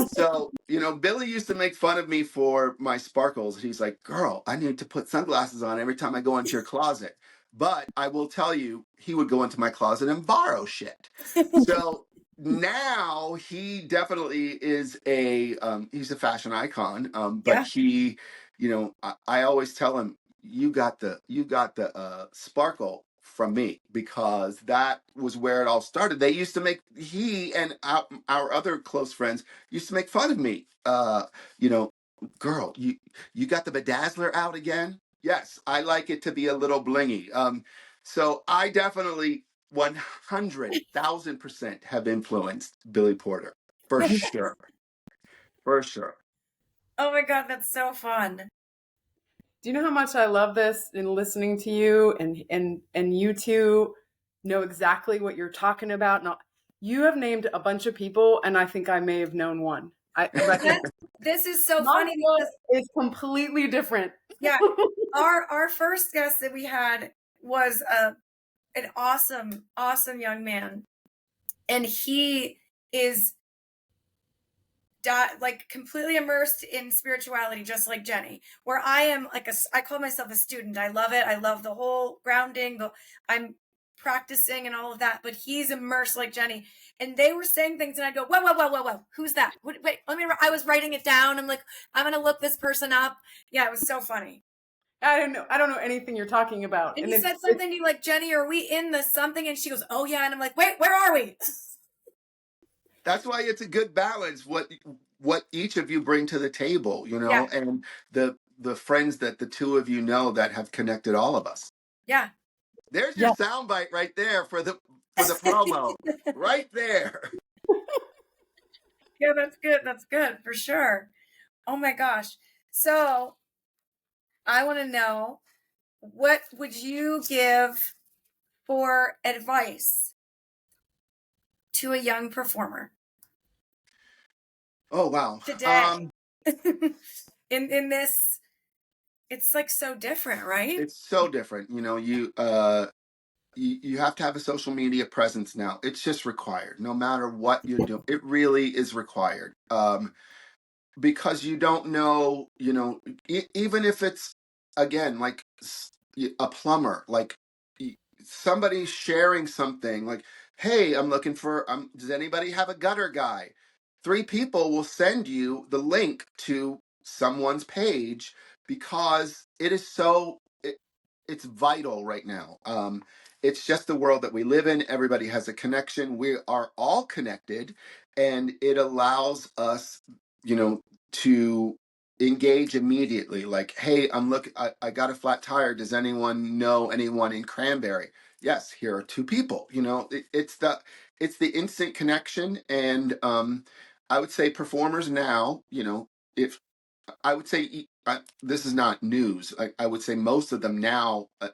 C: So, you know, Billy used to make fun of me for my sparkles. He's like, girl, I need to put sunglasses on every time I go into your closet. But I will tell you, he would go into my closet and borrow shit. So now he definitely is he's a fashion icon. But
A: Yeah.
C: he, you know, I always tell him, you got the sparkle from me, because that was where it all started. They used to make he and our other close friends used to make fun of me. You know, girl, you got the bedazzler out again? Yes, I like it to be a little blingy. So I definitely 100,000% have influenced Billy Porter, for sure, for sure.
A: Oh my God, that's so fun.
B: Do you know how much I love this in listening to you, and you two know exactly what you're talking about? Now, you have named a bunch of people, and I think I may have known one. I recognize
A: This is so
B: my
A: funny
B: book
A: because
B: is completely different.
A: yeah, our first guest that we had was an awesome young man, and he is like completely immersed in spirituality, just like Jenny. Where I am like I call myself a student. I love it. I love the whole grounding. I'm practicing and all of that, but he's immersed like Jenny. And they were saying things, and I go, whoa, who's that? Wait, let me. I was writing it down. I'm like, I'm gonna look this person up. Yeah, it was so funny.
B: I don't know anything you're talking about.
A: And
B: And
A: he said something to you like, Jenny, are we in the something? And she goes, oh yeah. And I'm like, wait, where are we?
C: That's why it's a good balance, what each of you bring to the table, you
A: Yeah,
C: know, and the friends that the two of you know that have connected all of us.
A: yeah.
C: There's your
B: yeah,
C: soundbite right there for the promo, right there.
A: Yeah, that's good. That's good for sure. Oh my gosh. So I want to know, what would you give for advice to a young performer
C: Oh wow.
A: today? In this, it's like so different, right?
C: It's so different. You know, you have to have a social media presence now. It's just required. No matter what you're doing, it really is required. Because you don't know, you know, even if it's, again, like a plumber, like somebody sharing something like, hey, I'm looking for, does anybody have a gutter guy? 3 people will send you the link to someone's page because it is it's vital right now. It's just the world that we live in. Everybody has a connection. We are all connected, and it allows us, to engage immediately. Like, hey, I got a flat tire. Does anyone know anyone in Cranberry? Yes, here are 2 people. It's the instant connection. And I would say performers now, if I would say this is not news. I would say most of them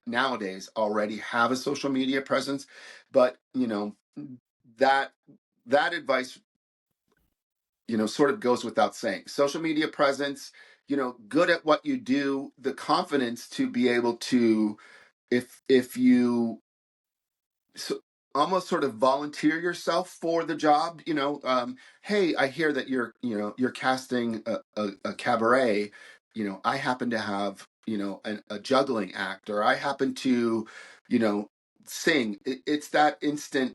C: nowadays already have a social media presence, but that that advice sort of goes without saying. Social media presence, good at what you do, the confidence to be able to, if you so, almost sort of volunteer yourself for the job. Hey, I hear that you're casting a cabaret. I happen to have a juggling act, or I happen to sing. It's that instant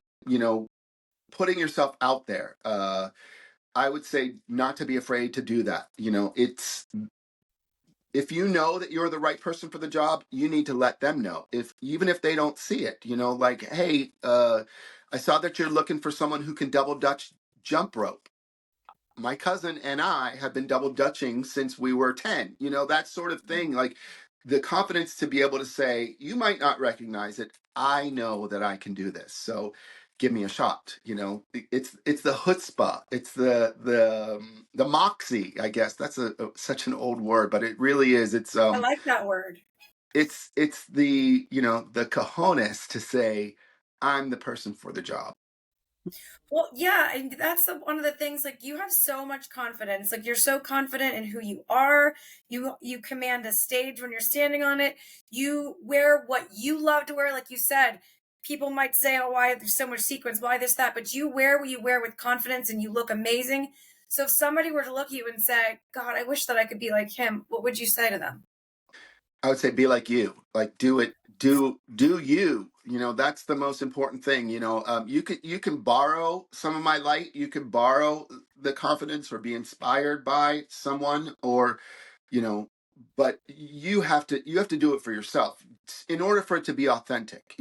C: putting yourself out there. I would say not to be afraid to do that. It's, if you know that you're the right person for the job, you need to let them know. Even if they don't see it, like, hey, I saw that you're looking for someone who can double dutch jump rope. My cousin and I have been double dutching since we were 10. That sort of thing. Like, the confidence to be able to say, you might not recognize it. I know that I can do this. So give me a shot. It's the chutzpah. It's the moxie, I guess. That's such an old word, but it really is.
A: I like that word.
C: It's the the cojones to say, I'm the person for the job.
A: Well, yeah, and that's one of the things. Like, you have so much confidence. Like, you're so confident in who you are. You command a stage when you're standing on it. You wear what you love to wear. Like you said, people might say, "Oh, why there's so much sequins? Why this that?" But you wear what you wear with confidence, and you look amazing. So, if somebody were to look at you and say, "God, I wish that I could be like him," what would you say to them?
C: I would say be like you. Like, do it. Do you. That's the most important thing. You can borrow some of my light. You can borrow the confidence or be inspired by someone, or but you have to do it for yourself in order for it to be authentic.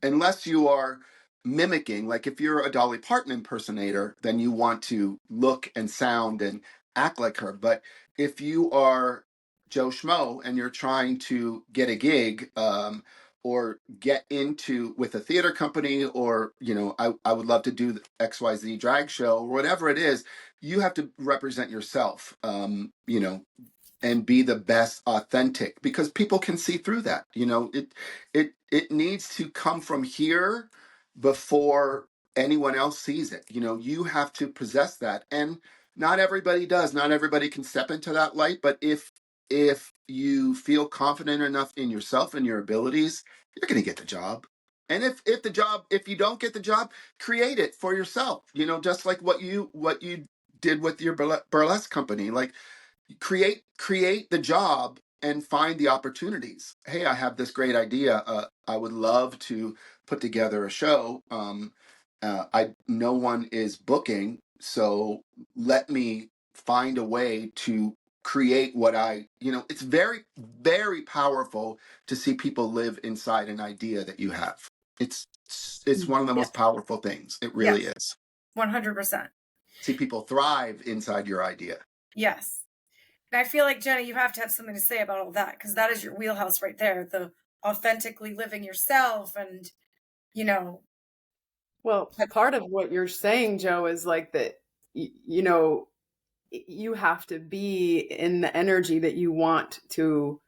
C: Unless you are mimicking, like if you're a Dolly Parton impersonator, then you want to look and sound and act like her. But if you are Joe Schmo and you're trying to get a gig, or get into with a theater company, or I would love to do the XYZ drag show, or whatever it is, you have to represent yourself, and be the best authentic, because people can see through that. It needs to come from here before anyone else sees it. You have to possess that, and not everybody does. Not everybody can step into that light, but if you feel confident enough in yourself and your abilities, you're going to get the job. And if you don't get the job, create it for yourself. Just like what you did with your burlesque company. Like, create the job and find the opportunities. Hey, I have this great idea. I would love to put together a show. I No one is booking, so let me find a way to create what it's very, very powerful to see people live inside an idea that you have. It's one of the
A: Yeah.
C: most powerful things. It really
A: Yes.
C: is.
A: 100%.
C: See people thrive inside your idea.
A: Yes. And I feel like, Jenna, you have to have something to say about all that, because that is your wheelhouse right there. The authentically living yourself, and
B: Well, part of what you're saying, Joe, is like that, you have to be in the energy that you want to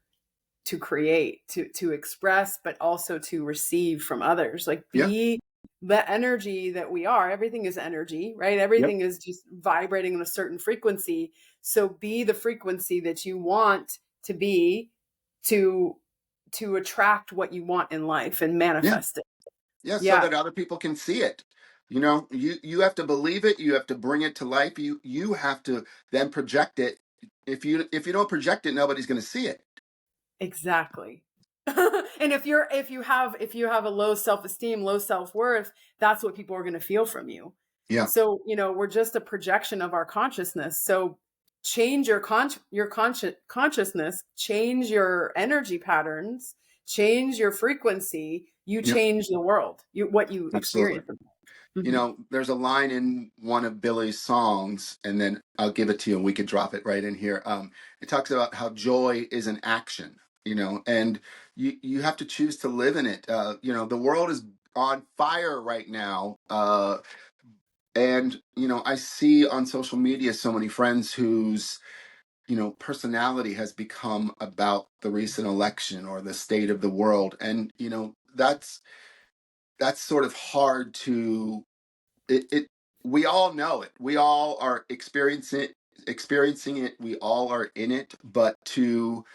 B: create, to express, but also to receive from others. Like,
C: Yeah.
B: be the energy that we are. Everything is energy, right? Everything is just vibrating on a certain frequency. So be the frequency that you want to be, to attract what you want in life and manifest it.
C: Yeah, so
B: Yeah,
C: that other people can see it. You have to believe it. You have to bring it to life. You have to then project it. If you don't project it, nobody's going to see it.
B: exactly. And if you have a low self-esteem, low self-worth, that's what people are going to feel from you.
C: Yeah,
B: So, we're just a projection of our consciousness. So change your consciousness, change your energy patterns, change your frequency, you
C: yeah,
B: change the world, what you
C: absolutely.
B: experience. Mhm.
C: There's a line in one of Billy's songs, and then I'll give it to you and we can drop it right in here. It talks about how joy is an action, and you have to choose to live in it. The world is on fire right now. And, I see on social media so many friends whose, personality has become about the recent election or the state of the world. And, that's sort of hard to it we all know it. We all are experiencing it. We all are in it, but to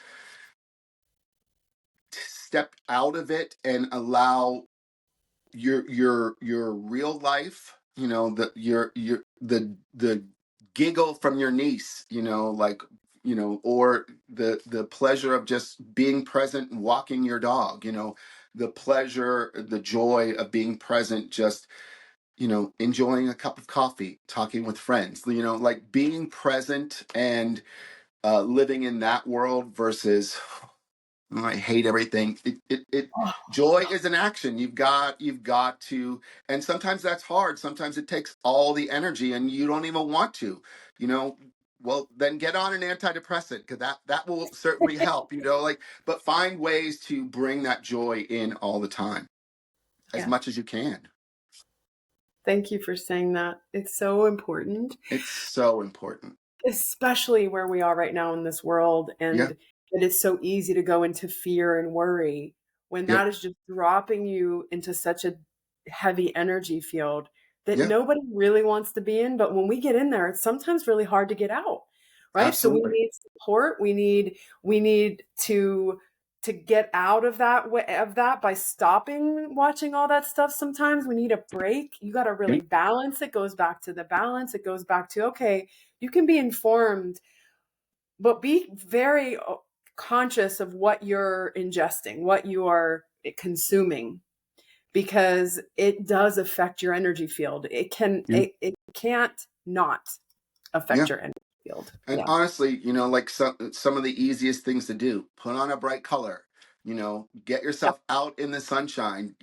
C: step out of it and allow your real life, the giggle from your niece, like, or the pleasure of just being present and walking your dog, the pleasure, the joy of being present, just enjoying a cup of coffee, talking with friends, like being present and living in that world versus, "Oh, I hate everything." Joy is an action. You've got to, and sometimes that's hard. Sometimes it takes all the energy, and you don't even want to. You know, well, then get on an antidepressant because that will certainly help. Like, but find ways to bring that joy in all the time, as
B: Yeah.
C: much as you can.
B: Thank you for saying that. It's so important,
C: It's so important.
B: especially where we are right now in this world.
C: Yeah.
B: And it is so easy to go into fear and worry when
C: Yep.
B: that is just dropping you into such a heavy energy field that
C: Yeah.
B: nobody really wants to be in. But when we get in there, it's sometimes really hard to get out. Right. So we
C: Absolutely.
B: need support. We need to get out of that by stopping watching all that stuff. Sometimes we need a break. You got to
C: Yeah.
B: really balance. It goes back to the balance. It goes back to, okay, you can be informed, but be very conscious of what you're ingesting, what you are consuming, because it does affect your energy field.
C: Yeah.
B: It can't not
C: Yeah.
B: affect your energy field.
C: And
B: Yeah.
C: honestly, like some of the easiest things to do, put on a bright color, get
B: Yeah.
C: yourself out in the sunshine,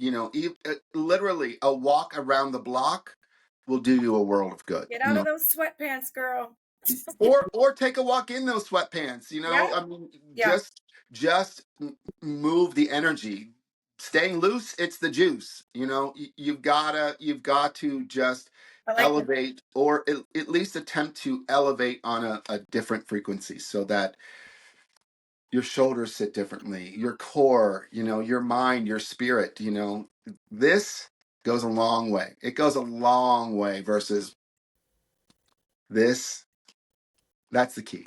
C: literally a walk around the block will do you a world of good,
A: Get out of those sweatpants, girl.
C: or take a walk in those sweatpants,
A: Yeah.
C: I mean,
A: Yeah.
C: just move the energy. Staying loose, it's the juice, you've got to just
A: I like it.
C: elevate, or at least attempt to elevate on a different frequency, so that your shoulders sit differently, your core, your mind, your spirit, this goes a long way. It goes a long way versus this. That's the key.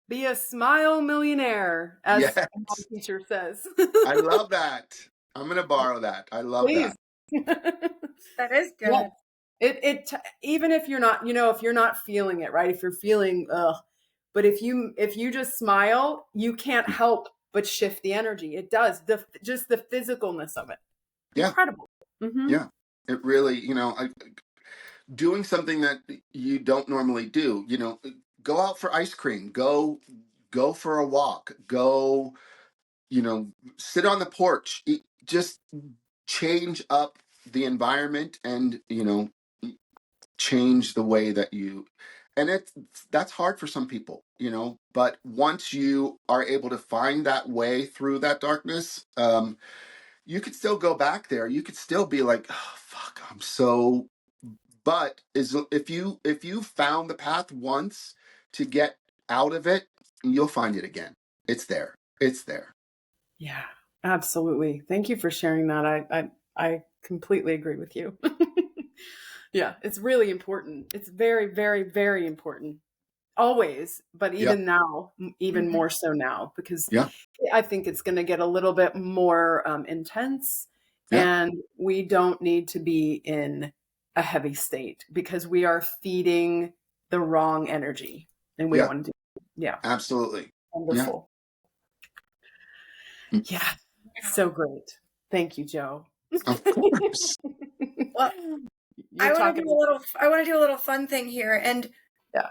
B: Be a smile millionaire, as
C: Yes.
B: my teacher says.
C: I love that. I'm going to borrow that. I love
B: Please.
C: that.
A: That is
B: Yeah.
A: good.
B: Even if you're not, if you're not feeling it, right? If you're feeling, but if you just smile, you can't help but shift the energy. It does, just the physicalness of it.
C: Yeah.
B: Incredible. Mm-hmm.
C: Yeah. It really, doing something that you don't normally do, go out for ice cream, go for a walk, go, sit on the porch, just change up the environment, and, change the way that and that's hard for some people, but once you are able to find that way through that darkness, you could still go back there. You could still be like, oh, fuck, I'm so, but if you found the path once to get out of it, you'll find it again. It's there.
B: Yeah, absolutely. Thank you for sharing that. I completely agree with you. Yeah, it's really important. It's very, very, very important. Always, but
C: Yeah.
B: even now, even
A: Mhm.
B: more so now, because
C: Yeah.
B: I think it's going to get a little bit more intense,
C: Yeah.
B: and we don't need to be in a heavy state because we are feeding the wrong energy, and we don't
C: Yeah.
B: want to do. Yeah,
C: Absolutely. Yeah.
B: wonderful.
C: Mm.
B: Yeah. So great. Thank you, Joe.
C: Of course.
A: Well,
B: You're
A: I want to
B: talking.
A: do a little fun thing here, and
B: Yeah.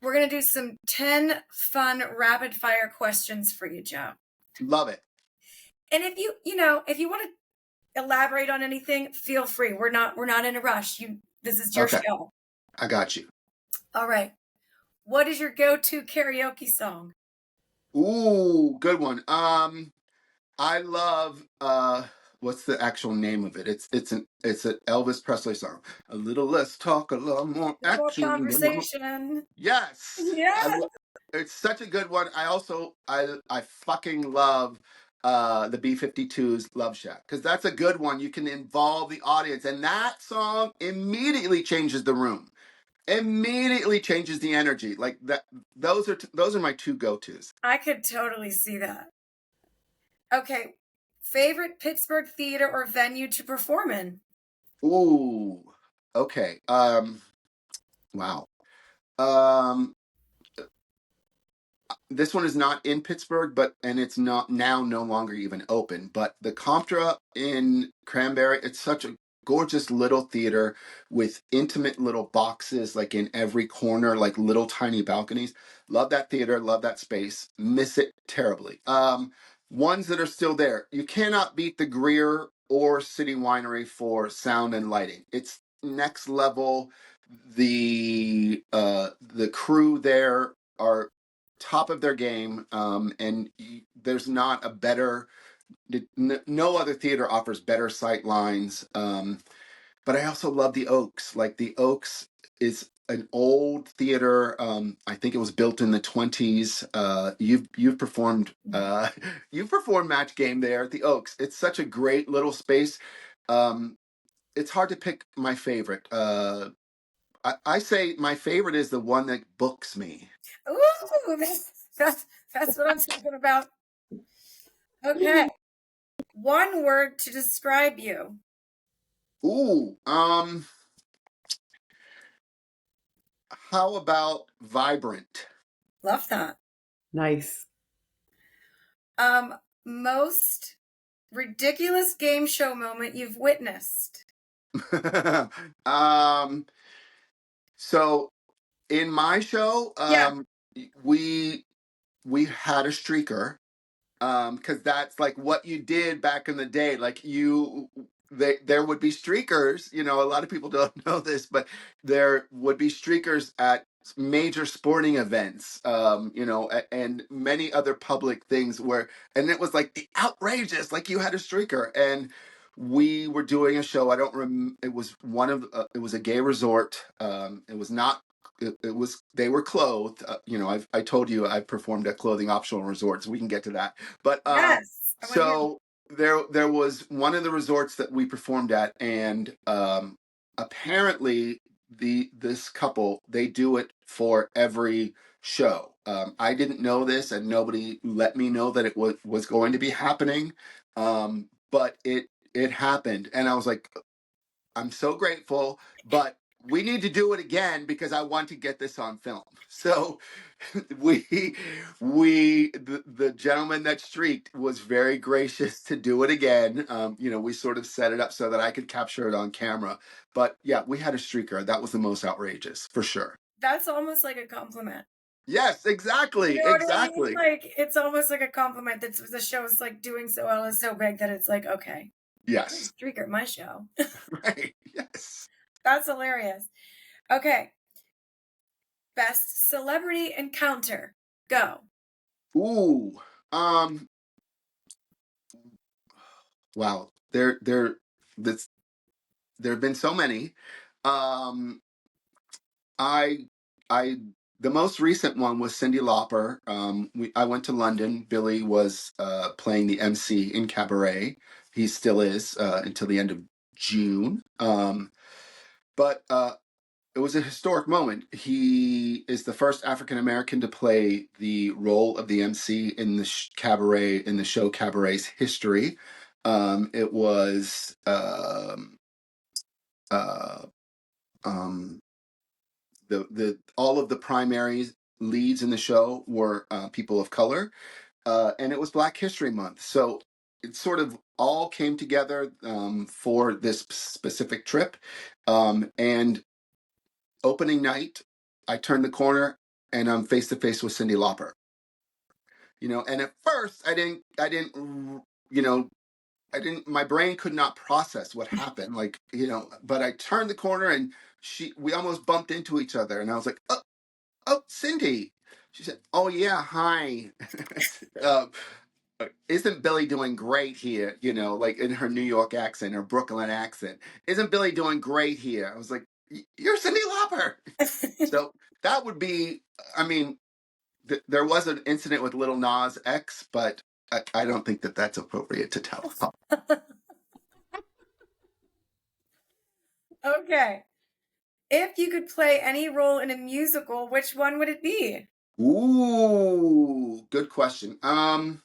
A: we're going to do some 10 fun rapid fire questions for you, Joe.
C: Love it.
A: And if you want to elaborate on anything, feel free. We're not in a rush. This is your
C: Okay.
A: show.
C: I got you.
A: All right. What is your go-to karaoke song?
C: Ooh, good one. I love what's the actual name of it? It's an Elvis Presley song. A little less talk, a little more
A: A little
C: action.
A: conversation.
C: Yes.
A: Yeah.
C: It's such a good one. I also I fucking love the B-52's Love Shack, because that's a good one. You can involve the audience, and that song immediately changes the room. Immediately changes the energy. Like that. Those are my two go-tos.
A: I could totally see that. Okay. Favorite Pittsburgh theater or venue to perform in?
C: Ooh. Okay. Wow. Um this one is not in Pittsburgh, and it's not now no longer even open. But the Comptra in Cranberry, it's such a gorgeous little theater with intimate little boxes, like in every corner, like little tiny balconies. Love that theater, love that space. Miss it terribly. Ones that are still there, you cannot beat the Greer or City Winery for sound and lighting. It's next level. The crew there are top of their game, and there's not a better, no other theater offers better sight lines. But I also love the Oaks. Like the Oaks is an old theater. I think it was built in the 20s. You've performed you've performed Match Game there at the Oaks. It's such a great little space. It's hard to pick my favorite. I say my favorite is the one that books me.
A: Ooh, that's what I'm talking about. Okay. One word to describe you.
C: Ooh, how about vibrant?
A: Love that.
B: Nice.
A: Most ridiculous game show moment you've witnessed.
C: So in my show,
A: Yeah.
C: we had a streaker, because that's like what you did back in the day. Like there would be streakers. A lot of people don't know this, but there would be streakers at major sporting events, and many other public things and it was like outrageous. Like you had a streaker, and we were doing a show. I don't remember. It was it was a gay resort. It was not. It was, they were clothed. I told you I performed at clothing optional resorts. We can get to that. But
A: Yes.
C: so there was one of the resorts that we performed at, and apparently this couple, they do it for every show. I didn't know this, and nobody let me know that it was going to be happening. But it happened, and I was like, I'm so grateful, but we need to do it again because I want to get this on film. So the gentleman that streaked was very gracious to do it again. We sort of set it up so that I could capture it on camera. But yeah, we had a streaker. That was the most outrageous, for sure.
A: That's almost like a compliment.
C: Yes, exactly.
A: You know what I
C: Exactly.
A: mean? Like, it's almost like a compliment that the show is like doing so well, is so big that it's like, okay.
C: Yes.
A: Streaker, my show.
C: Right. Yes.
A: That's hilarious. Okay. Best celebrity encounter. Go.
C: Ooh. Wow. This there have been so many. Um, I, I, the most recent one was Cyndi Lauper. I went to London. Billy was playing the MC in Cabaret. He still is until the end of June. But it was a historic moment. He is the first African American to play the role of the MC in the Cabaret, in the show Cabaret's history. It was. Uh, um, the all of the primary leads in the show were people of color, and it was Black History Month. So it sort of all came together for this specific trip. And opening night, I turned the corner and I'm face to face with Cyndi Lauper. And at first my brain could not process what happened. But I turned the corner and we almost bumped into each other, and I was like, oh, Cyndi. She said, oh yeah, hi. uh, isn't Billy doing great here? Like in her New York accent, her Brooklyn accent. Isn't Billy doing great here? I was like, you're Cyndi Lauper. So that would be, I mean, there was an incident with Little Nas X, but I don't think that that's appropriate to tell.
A: Okay. If you could play any role in a musical, which one would it be?
C: Ooh, good question. Well,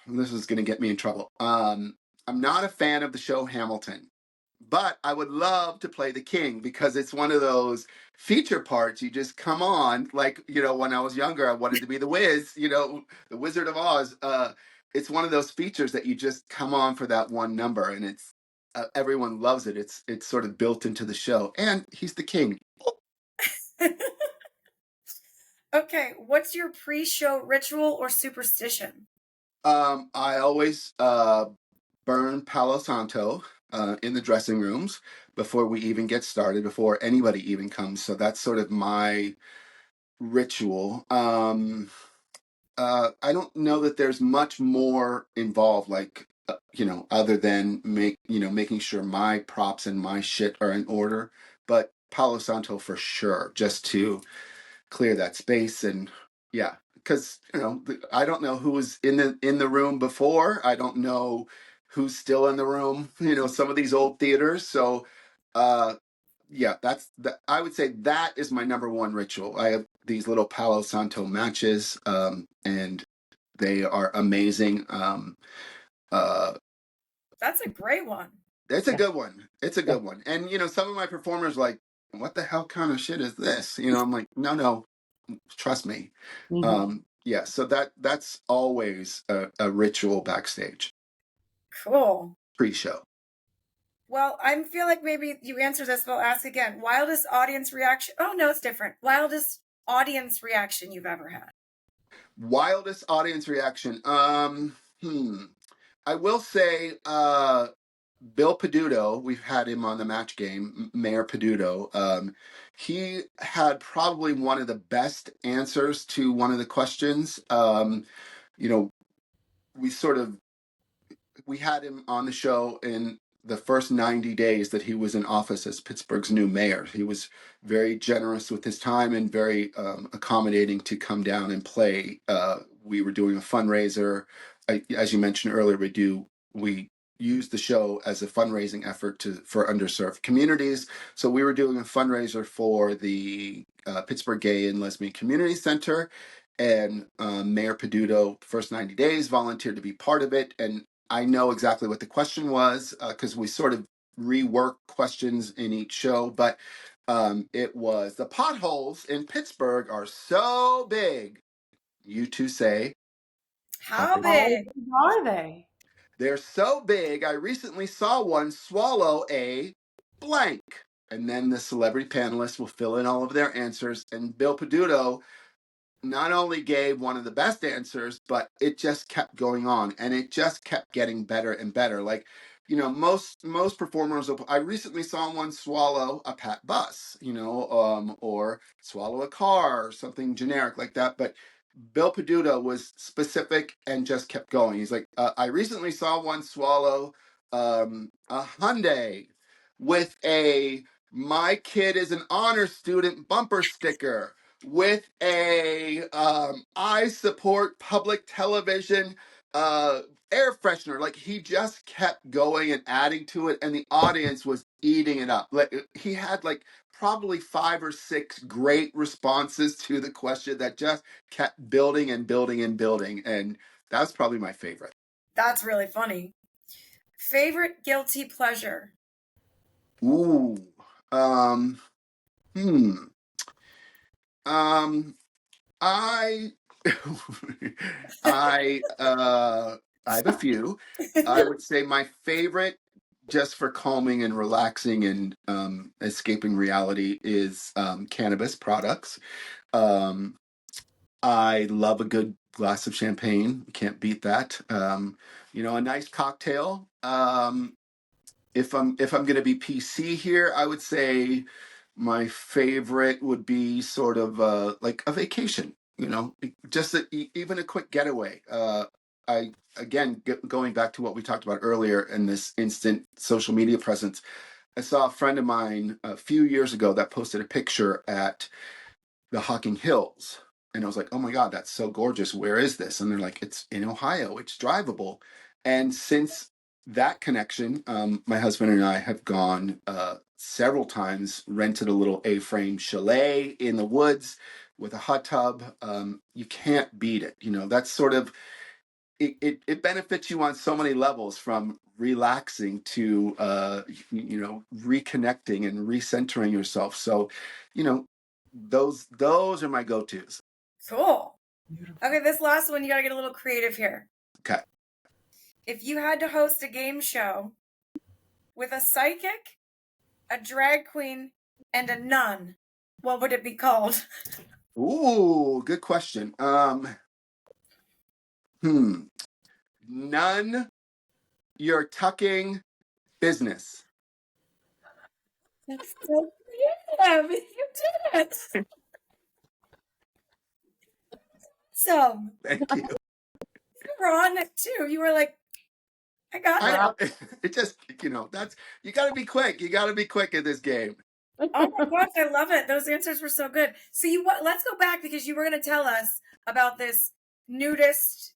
C: this is going to get me in trouble. I'm not a fan of the show Hamilton, but I would love to play the king because it's one of those feature parts you just come on. Like, when I was younger, I wanted to be the Wiz, the Wizard of Oz. It's one of those features that you just come on for that one number, and it's everyone loves it. It's sort of built into the show, and he's the king.
A: Okay, what's your pre-show ritual or superstition?
C: I always burn Palo Santo in the dressing rooms before we even get started, before anybody even comes. So that's sort of my ritual. I don't know that there's much more involved, like other than making sure my props and my shit are in order. But Palo Santo for sure, just to clear that space. And yeah, because I don't know who was in the room before. I don't know who's still in the room. Some of these old theaters. So yeah, I would say that is my number one ritual. I have these little Palo Santo matches, and they are amazing.
A: That's a great one.
C: It's a good one. It's a good one. And some of my performers like, what the hell kind of shit is this? I'm like, no, trust me. Yeah, so that's always a ritual backstage
A: Cool.
C: pre-show.
A: Well, I feel like maybe you answered this, but I'll ask again. Wildest audience reaction? Oh, no, it's different. Wildest audience reaction you've ever had?
C: Wildest audience reaction. I will say Bill Peduto, we've had him on the match game, Mayor Peduto. He had probably one of the best answers to one of the questions. We had him on the show in the first 90 days that he was in office as Pittsburgh's new mayor. He was very generous with his time and very accommodating to come down and play. We were doing a fundraiser. As you mentioned earlier, we use the show as a fundraising effort for underserved communities. So we were doing a fundraiser for the Pittsburgh Gay and Lesbian Community Center, and Mayor Peduto, first 90 days, volunteered to be part of it. And I know exactly what the question was because we sort of rework questions in each show, but it was, the potholes in Pittsburgh are so big. You two say,
A: How big
B: are they?
C: They're so big, I recently saw one swallow a blank. And then the celebrity panelists will fill in all of their answers. And Bill Peduto not only gave one of the best answers, but it just kept going on, and it just kept getting better and better. Like, most performers, I recently saw one swallow a Pat bus, or swallow a car, or something generic like that. But Bill Peduto was specific and just kept going. He's like, I recently saw one swallow a Hyundai with a "My kid is an honor student" bumper sticker, with a "I support public television" air freshener. Like, he just kept going and adding to it, and the audience was eating it up. Like, he had probably 5 or 6 great responses to the question that just kept building and building and building, and that was probably my favorite.
A: That's really funny. Favorite guilty pleasure?
C: Ooh. um hmm I I have a few. I would say my favorite, just for calming and relaxing and escaping reality, is cannabis products. Um, I love a good glass of champagne. Can't beat that. A nice cocktail. If I'm going to be PC here, I would say my favorite would be sort of like a vacation. Just even a quick getaway. I again going back to what we talked about earlier in this instant social media presence. I saw a friend of mine a few years ago that posted a picture at the Hocking Hills. And I was like, oh my God, that's so gorgeous. Where is this? And they're like, it's in Ohio. It's drivable. And since that connection, my husband and I have gone several times, rented a little A-frame chalet in the woods with a hot tub. You can't beat it. That's sort of, it benefits you on so many levels, from relaxing to reconnecting and recentering yourself. So those are my go-tos.
A: Cool.
B: Beautiful.
A: Okay, this last one, you gotta get a little creative here.
C: Okay.
A: If you had to host a game show with a psychic, a drag queen, and a nun, what would it be called?
C: Ooh, good question. None you're tucking business.
A: That's so creative. You did it. So
C: Thank you.
A: you were on it too. You were like, I got it.
C: It just, that's, you got to be quick. You got to be quick in this game.
A: Oh my gosh, I love it. Those answers were so good. So let's go back, because you were going to tell us about this nudist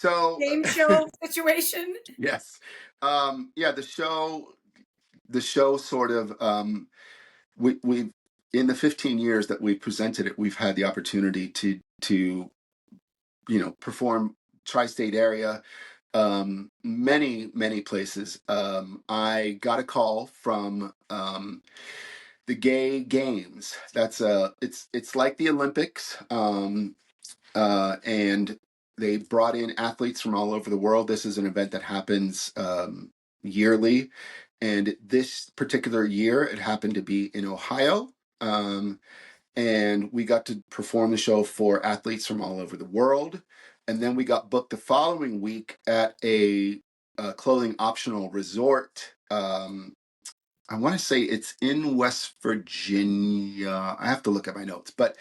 A: game show situation.
C: Yes. Yeah, the show sort of, we've, in the 15 years that we've presented it, we've had the opportunity to perform tri-state area, many places. I got a call from the Gay Games. It's like the Olympics, and they brought in athletes from all over the world. This is an event that happens yearly, and this particular year it happened to be in Ohio. And we got to perform the show for athletes from all over the world. And then we got booked the following week at a clothing optional resort. I want to say it's in West Virginia. I have to look at my notes, but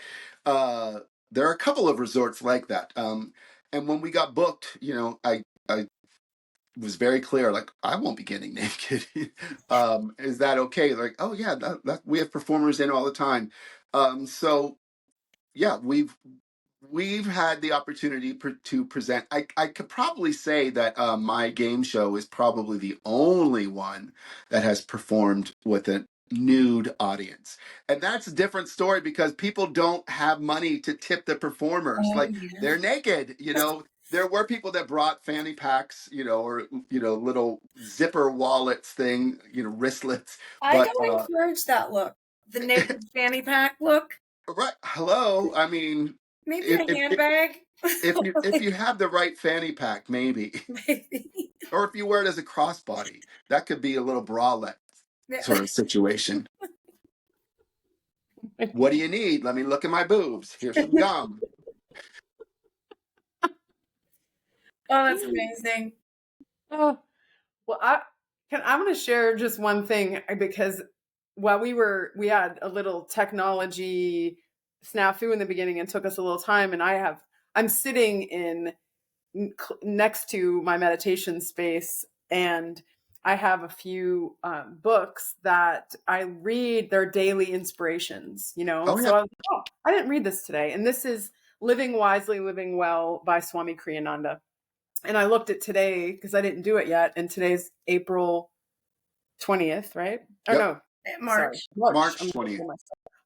C: there are a couple of resorts like that. And when we got booked, I was very clear, like, I won't be getting naked. Is that okay? Like, oh yeah, we have performers in all the time. So yeah, we've had the opportunity to present. I could probably say that my game show is probably the only one that has performed with a nude audience. And that's a different story, because people don't have money to tip the performers. Like, they're naked, There were people that brought fanny packs, or little zipper wallets thing, wristlets.
A: I
C: But
A: don't encourage that look, the naked fanny pack look.
C: right, hello. I mean,
A: Maybe
C: if
A: a handbag.
C: if you have the right fanny pack, maybe,
A: Maybe.
C: or if you wear it as a crossbody, that could be a little bralette sort of situation. What do you need? Let me look at my boobs. Here's some gum.
A: Oh, that's amazing.
B: Oh, well, I'm going to share just one thing, because while we had a little technology snafu in the beginning and took us a little time, and I'm sitting next to my meditation space, and I have a few books that I read. They're daily inspirations,
C: Oh,
B: So
C: yeah.
B: I didn't read this today, and this is Living Wisely, Living Well by Swami Kriyananda. And I looked at today because I didn't do it yet, and today's April 20th, right? Or
C: Yep.
B: no,
A: March.
B: sorry,
C: March
B: I'm
C: 20th.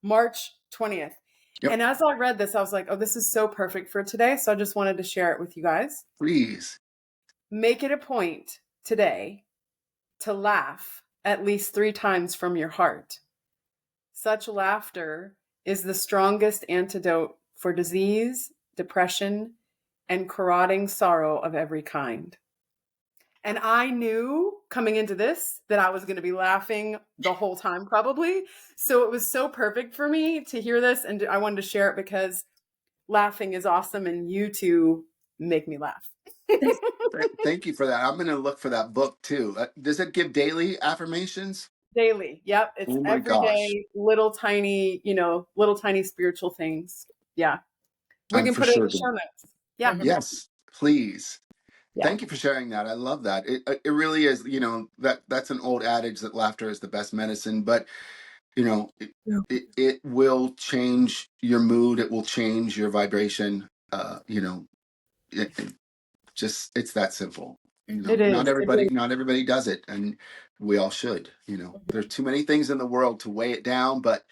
B: March 20th.
C: Yep.
B: And as I read this, I was like, oh, this is so perfect for today. So I just wanted to share it with you guys.
C: Please.
B: Make it a point today to laugh at least 3 times from your heart. Such laughter is the strongest antidote for disease, depression, and corroding sorrow of every kind. And I knew coming into this that I was going to be laughing the whole time, probably. So it was so perfect for me to hear this. And I wanted to share it because laughing is awesome. And you two make me laugh.
C: Thank you for that. I'm going to look for that book too. Does it give daily affirmations?
B: Daily. Yep. It's
C: Oh my
B: every
C: gosh.
B: day, little tiny spiritual things. Yeah. We
C: I'm
B: can
C: for
B: put it in
C: sure.
B: the show notes. Yeah.
C: Yes, please.
B: Yeah.
C: Thank you for sharing that. I love that. It really is, that's an old adage that laughter is the best medicine, but it will change your mood. It will change your vibration. It's that simple.
B: It
C: Not
B: is. It
C: everybody,
B: really
C: not everybody does it, and we all should. There's too many things in the world to weigh it down, but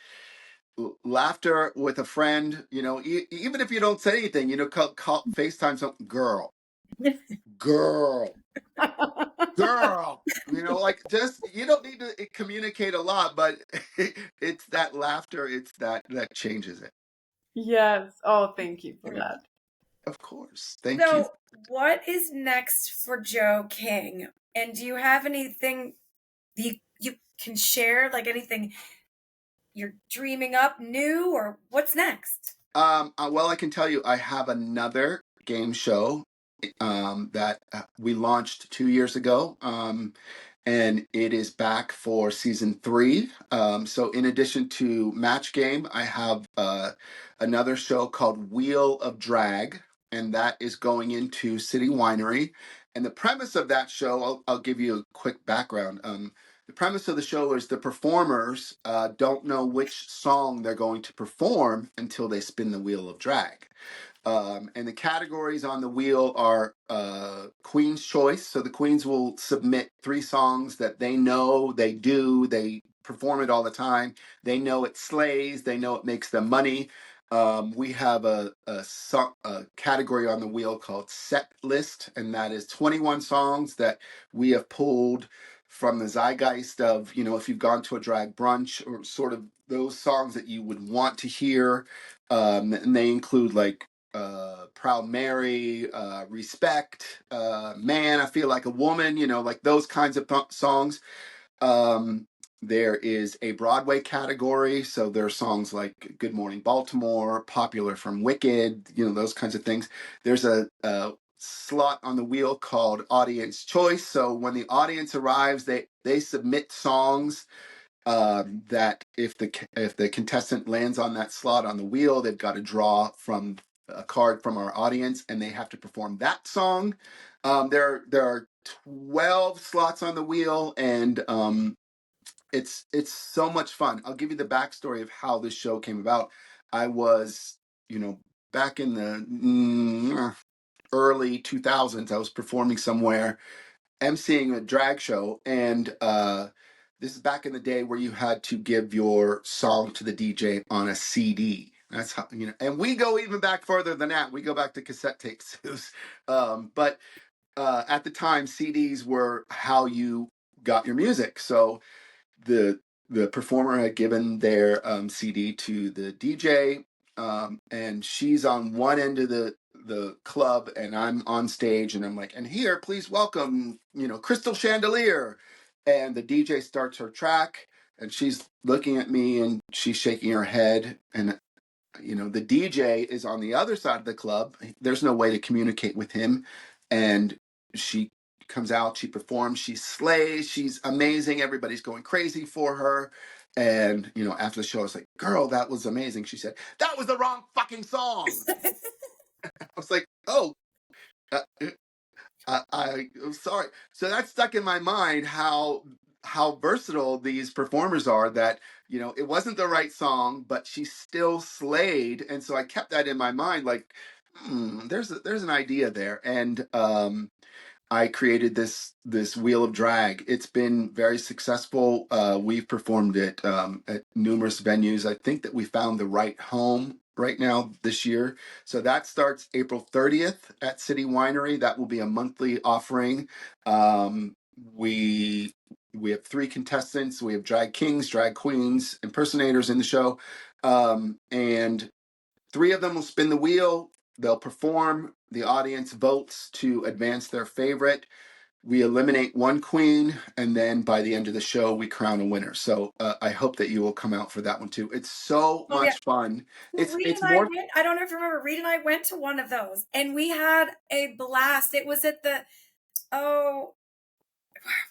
C: laughter with a friend, even if you don't say anything, call FaceTime something, girl, girl, girl, like just, you don't need to communicate a lot, but it's that laughter, it's that changes it.
B: Yes. Oh, thank you for that.
C: Of course. Thank you.
A: So, what is next for Joe King? And do you have anything you can share, like anything you're dreaming up new, or what's next?
C: Well, I can tell you, I have another game show that we launched 2 years ago, and it is back for season 3. So, in addition to Match Game, I have another show called Wheel of Drag, and that is going into City Winery. And the premise of that show, I'll give you a quick background. The premise of the show is the performers don't know which song they're going to perform until they spin the wheel of drag. And the categories on the wheel are Queen's Choice. So the queens will submit 3 songs that they know, they perform it all the time. They know it slays, they know it makes them money. We have a category on the wheel called Set List, and that is 21 songs that we have pulled from the zeitgeist of, if you've gone to a drag brunch, or sort of those songs that you would want to hear. And they include like Proud Mary, Respect, Man, I Feel Like a Woman, like those kinds of songs. There is a Broadway category, so there are songs like Good Morning Baltimore, Popular from Wicked, those kinds of things. There's a slot on the wheel called Audience Choice. So when the audience arrives, they submit songs that if the contestant lands on that slot on the wheel, they've got to draw from a card from our audience, and they have to perform that song. There are 12 slots on the wheel, and it's so much fun. I'll give you the backstory of how this show came about. I was, back in the early 2000s, I was performing somewhere, emceeing a drag show, and this is back in the day where you had to give your song to the DJ on a CD. That's how, and we go even back further than that. We go back to cassette tapes. But at the time, CDs were how you got your music. So the performer had given their CD to the DJ, and she's on one end of the club, and I'm on stage, and I'm like, and here, please welcome, Crystal Chandelier. And the DJ starts her track, and she's looking at me, and she's shaking her head, and the DJ is on the other side of the club. There's no way to communicate with him, and she comes out, she performs, she slays, she's amazing, everybody's going crazy for her. And after the show, I was like, girl, that was amazing. She said, that was the wrong fucking song. I was like, oh, uh, I'm sorry. So that stuck in my mind how versatile these performers are, that it wasn't the right song, but she still slayed. And so I kept that in my mind, like, there's an idea there. And I created this wheel of drag. It's been very successful. We've performed it at numerous venues. I think that we found the right home right now this year. So that starts April 30th at City Winery. That will be a monthly offering. We have 3 contestants. We have drag kings, drag queens, impersonators in the show, and 3 of them will spin the wheel. They'll perform. The audience votes to advance their favorite. We eliminate one queen, and then by the end of the show, we crown a winner. So I hope that you will come out for that one too. It's so much fun.
A: Reed
C: It's
A: and I
C: more.
A: went, I don't know if you remember, Reed and I went to one of those, and we had a blast. It was at the,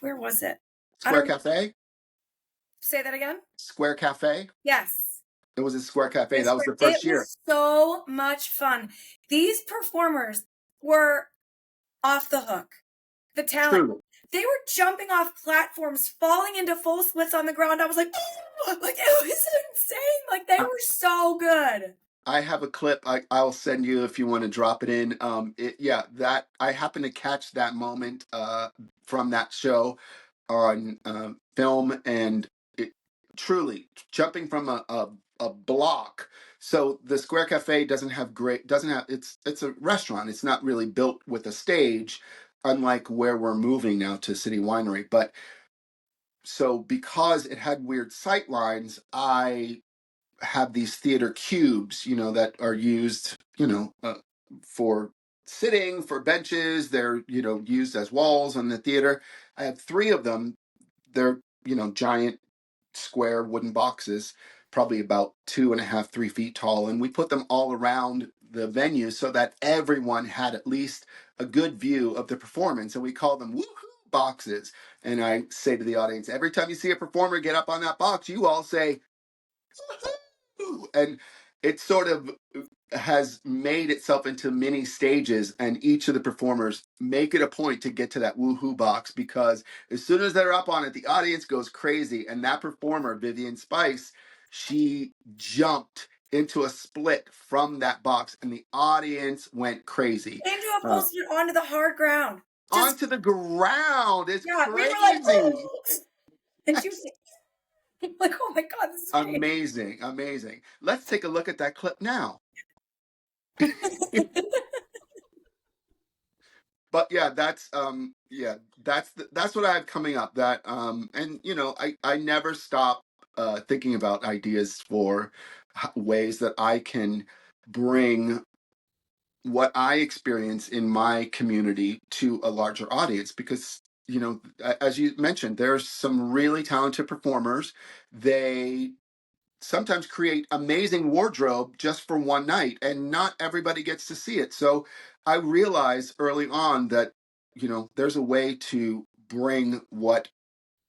A: where was it?
C: Square Cafe?
A: Say that again?
C: Square Cafe?
A: Yes.
C: It was a Square Cafe. That was the first year.
A: It was so much fun. These performers were off the hook. The talent.
C: Truly.
A: They were jumping off platforms, falling into full splits on the ground. I was like, like it was insane. Like they were so good.
C: I have a clip I'll send you if you want to drop it in. That I happened to catch that moment from that show on film, and it truly jumping from a block. So the Square Cafe doesn't have it's a restaurant. It's not really built with a stage, unlike where we're moving now to City Winery. But so because it had weird sight lines, I have these theater cubes, that are used, for sitting, for benches. They're, used as walls in the theater. I have 3 of them. They're, giant square wooden boxes, probably about 2.5, 3 feet tall. And we put them all around the venue so that everyone had at least a good view of the performance. And we call them woohoo boxes. And I say to the audience, every time you see a performer get up on that box, you all say, and it sort of has made itself into mini stages, and each of the performers make it a point to get to that woohoo box, because as soon as they're up on it, the audience goes crazy. And that performer, Vivian Spice, she jumped into a split from that box, and the audience went crazy.
A: Into a full split onto the hard ground.
C: Onto the ground. It's crazy.
A: We were like, oh! And she was like, oh my God, this is
C: amazing, amazing. Let's take a look at that clip now. But yeah, that's what I have coming up. That and I never stop thinking about ideas for ways that I can bring what I experience in my community to a larger audience, because as you mentioned, there's some really talented performers. They sometimes create amazing wardrobe just for one night, and not everybody gets to see it. So I realized early on that there's a way to bring what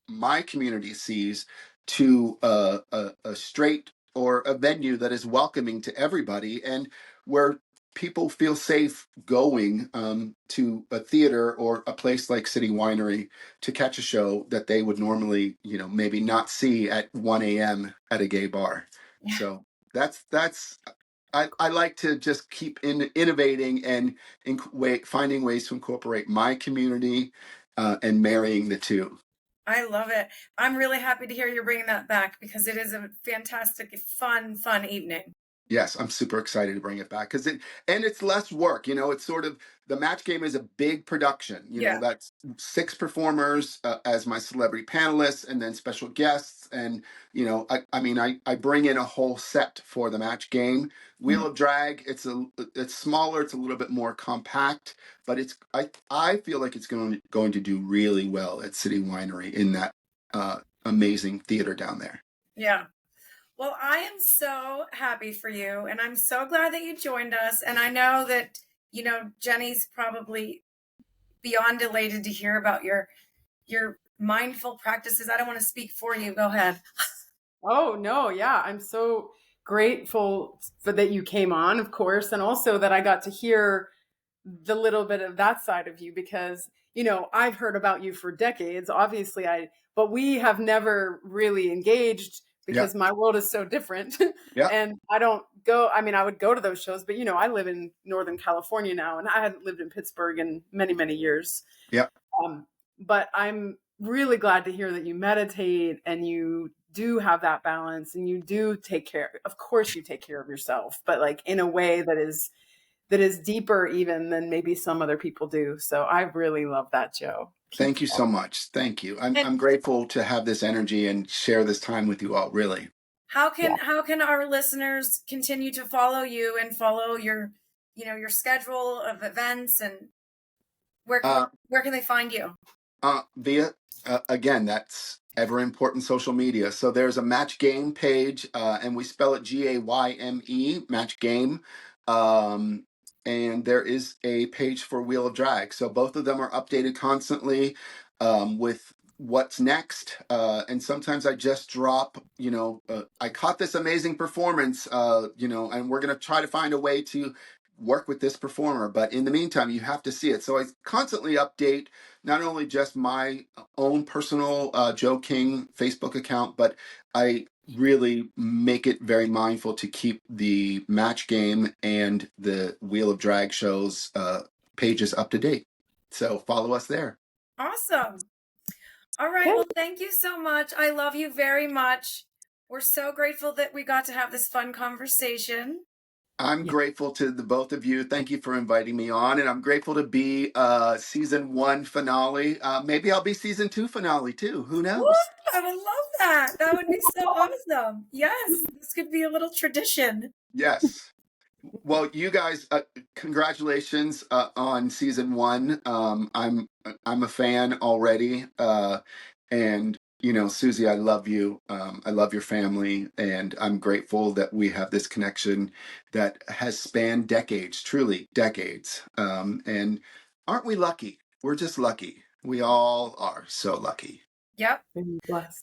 C: my community sees to a straight or a venue that is welcoming to everybody, and where people feel safe going to a theater or a place like City Winery to catch a show that they would normally, maybe not see at 1 a.m. at a gay bar. Yeah. So I like to just keep innovating and finding ways to incorporate my community and marrying the two.
A: I love it. I'm really happy to hear you're bringing that back, because it is a fantastic, fun evening.
C: Yes, I'm super excited to bring it back, because it's less work. It's sort of, the match game is a big production. That's 6 performers as my celebrity panelists, and then special guests. And, I bring in a whole set for the match game. Wheel of Drag, it's smaller, it's a little bit more compact, but I feel like it's going to do really well at City Winery in that amazing theater down there.
A: Yeah. Well, I am so happy for you, and I'm so glad that you joined us. And I know that, Jenny's probably beyond elated to hear about your mindful practices. I don't want to speak for you. Go ahead.
B: Oh, no. Yeah. I'm so grateful that you came on, of course, and also that I got to hear the little bit of that side of you, because, I've heard about you for decades, obviously, but we have never really engaged, because my world is so different. And I don't go, I would go to those shows, but I live in Northern California now, and I hadn't lived in Pittsburgh in many, many years. But I'm really glad to hear that you meditate and you do have that balance, and you do take care. Of course you take care of yourself, but like in a way that is deeper even than maybe some other people do. So I really love that, Joe.
C: Thank you so much. Thank you. I'm grateful to have this energy and share this time with you all, really.
A: How can our listeners continue to follow you and follow your schedule of events, and where can they find you?
C: Via again, that's ever important social media. So there's a Match Game page, and we spell it Gayme, Match Game. And there is a page for Wheel of Drag. So both of them are updated constantly with what's next. And sometimes I just drop, I caught this amazing performance, and we're going to try to find a way to work with this performer. But in the meantime, you have to see it. So I constantly update not only just my own personal Joe King Facebook account, but I really make it very mindful to keep the Match Game and the Wheel of Drag shows pages up to date. So follow us there.
A: Awesome. All right. Well, thank you so much. I love you very much. We're so grateful that we got to have this fun conversation.
C: I'm grateful to the both of you. Thank you for inviting me on, and I'm grateful to be season 1 finale. Maybe I'll be season 2 finale too. Who knows?
A: Ooh, I would love that. That would be so awesome. Yes, this could be a little tradition.
C: Yes. Well, you guys, congratulations on season 1. I'm a fan already, and Susie, I love you. I love your family, and I'm grateful that we have this connection that has spanned decades, truly decades. And aren't we lucky? We're just lucky. We all are so lucky.
A: Yep.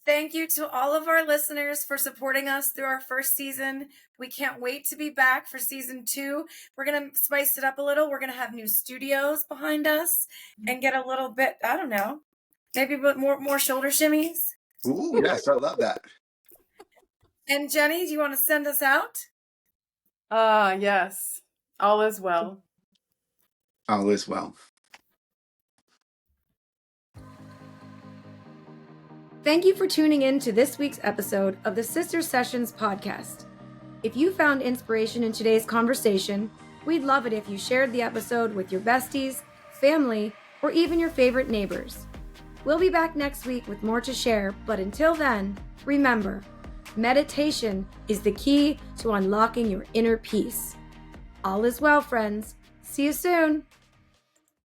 A: Thank you to all of our listeners for supporting us through our first season. We can't wait to be back for season 2. We're going to spice it up a little. We're going to have new studios behind us and get a little bit, I don't know, maybe a bit more shoulder shimmies.
C: Ooh, yes, I love that.
A: And Jenny, do you want to send us out?
B: Yes. All is well.
C: All is well.
A: Thank you for tuning in to this week's episode of the Sister Sessions podcast. If you found inspiration in today's conversation, we'd love it if you shared the episode with your besties, family, or even your favorite neighbors. We'll be back next week with more to share, but until then, remember, meditation is the key to unlocking your inner peace. All is well, friends. See you soon.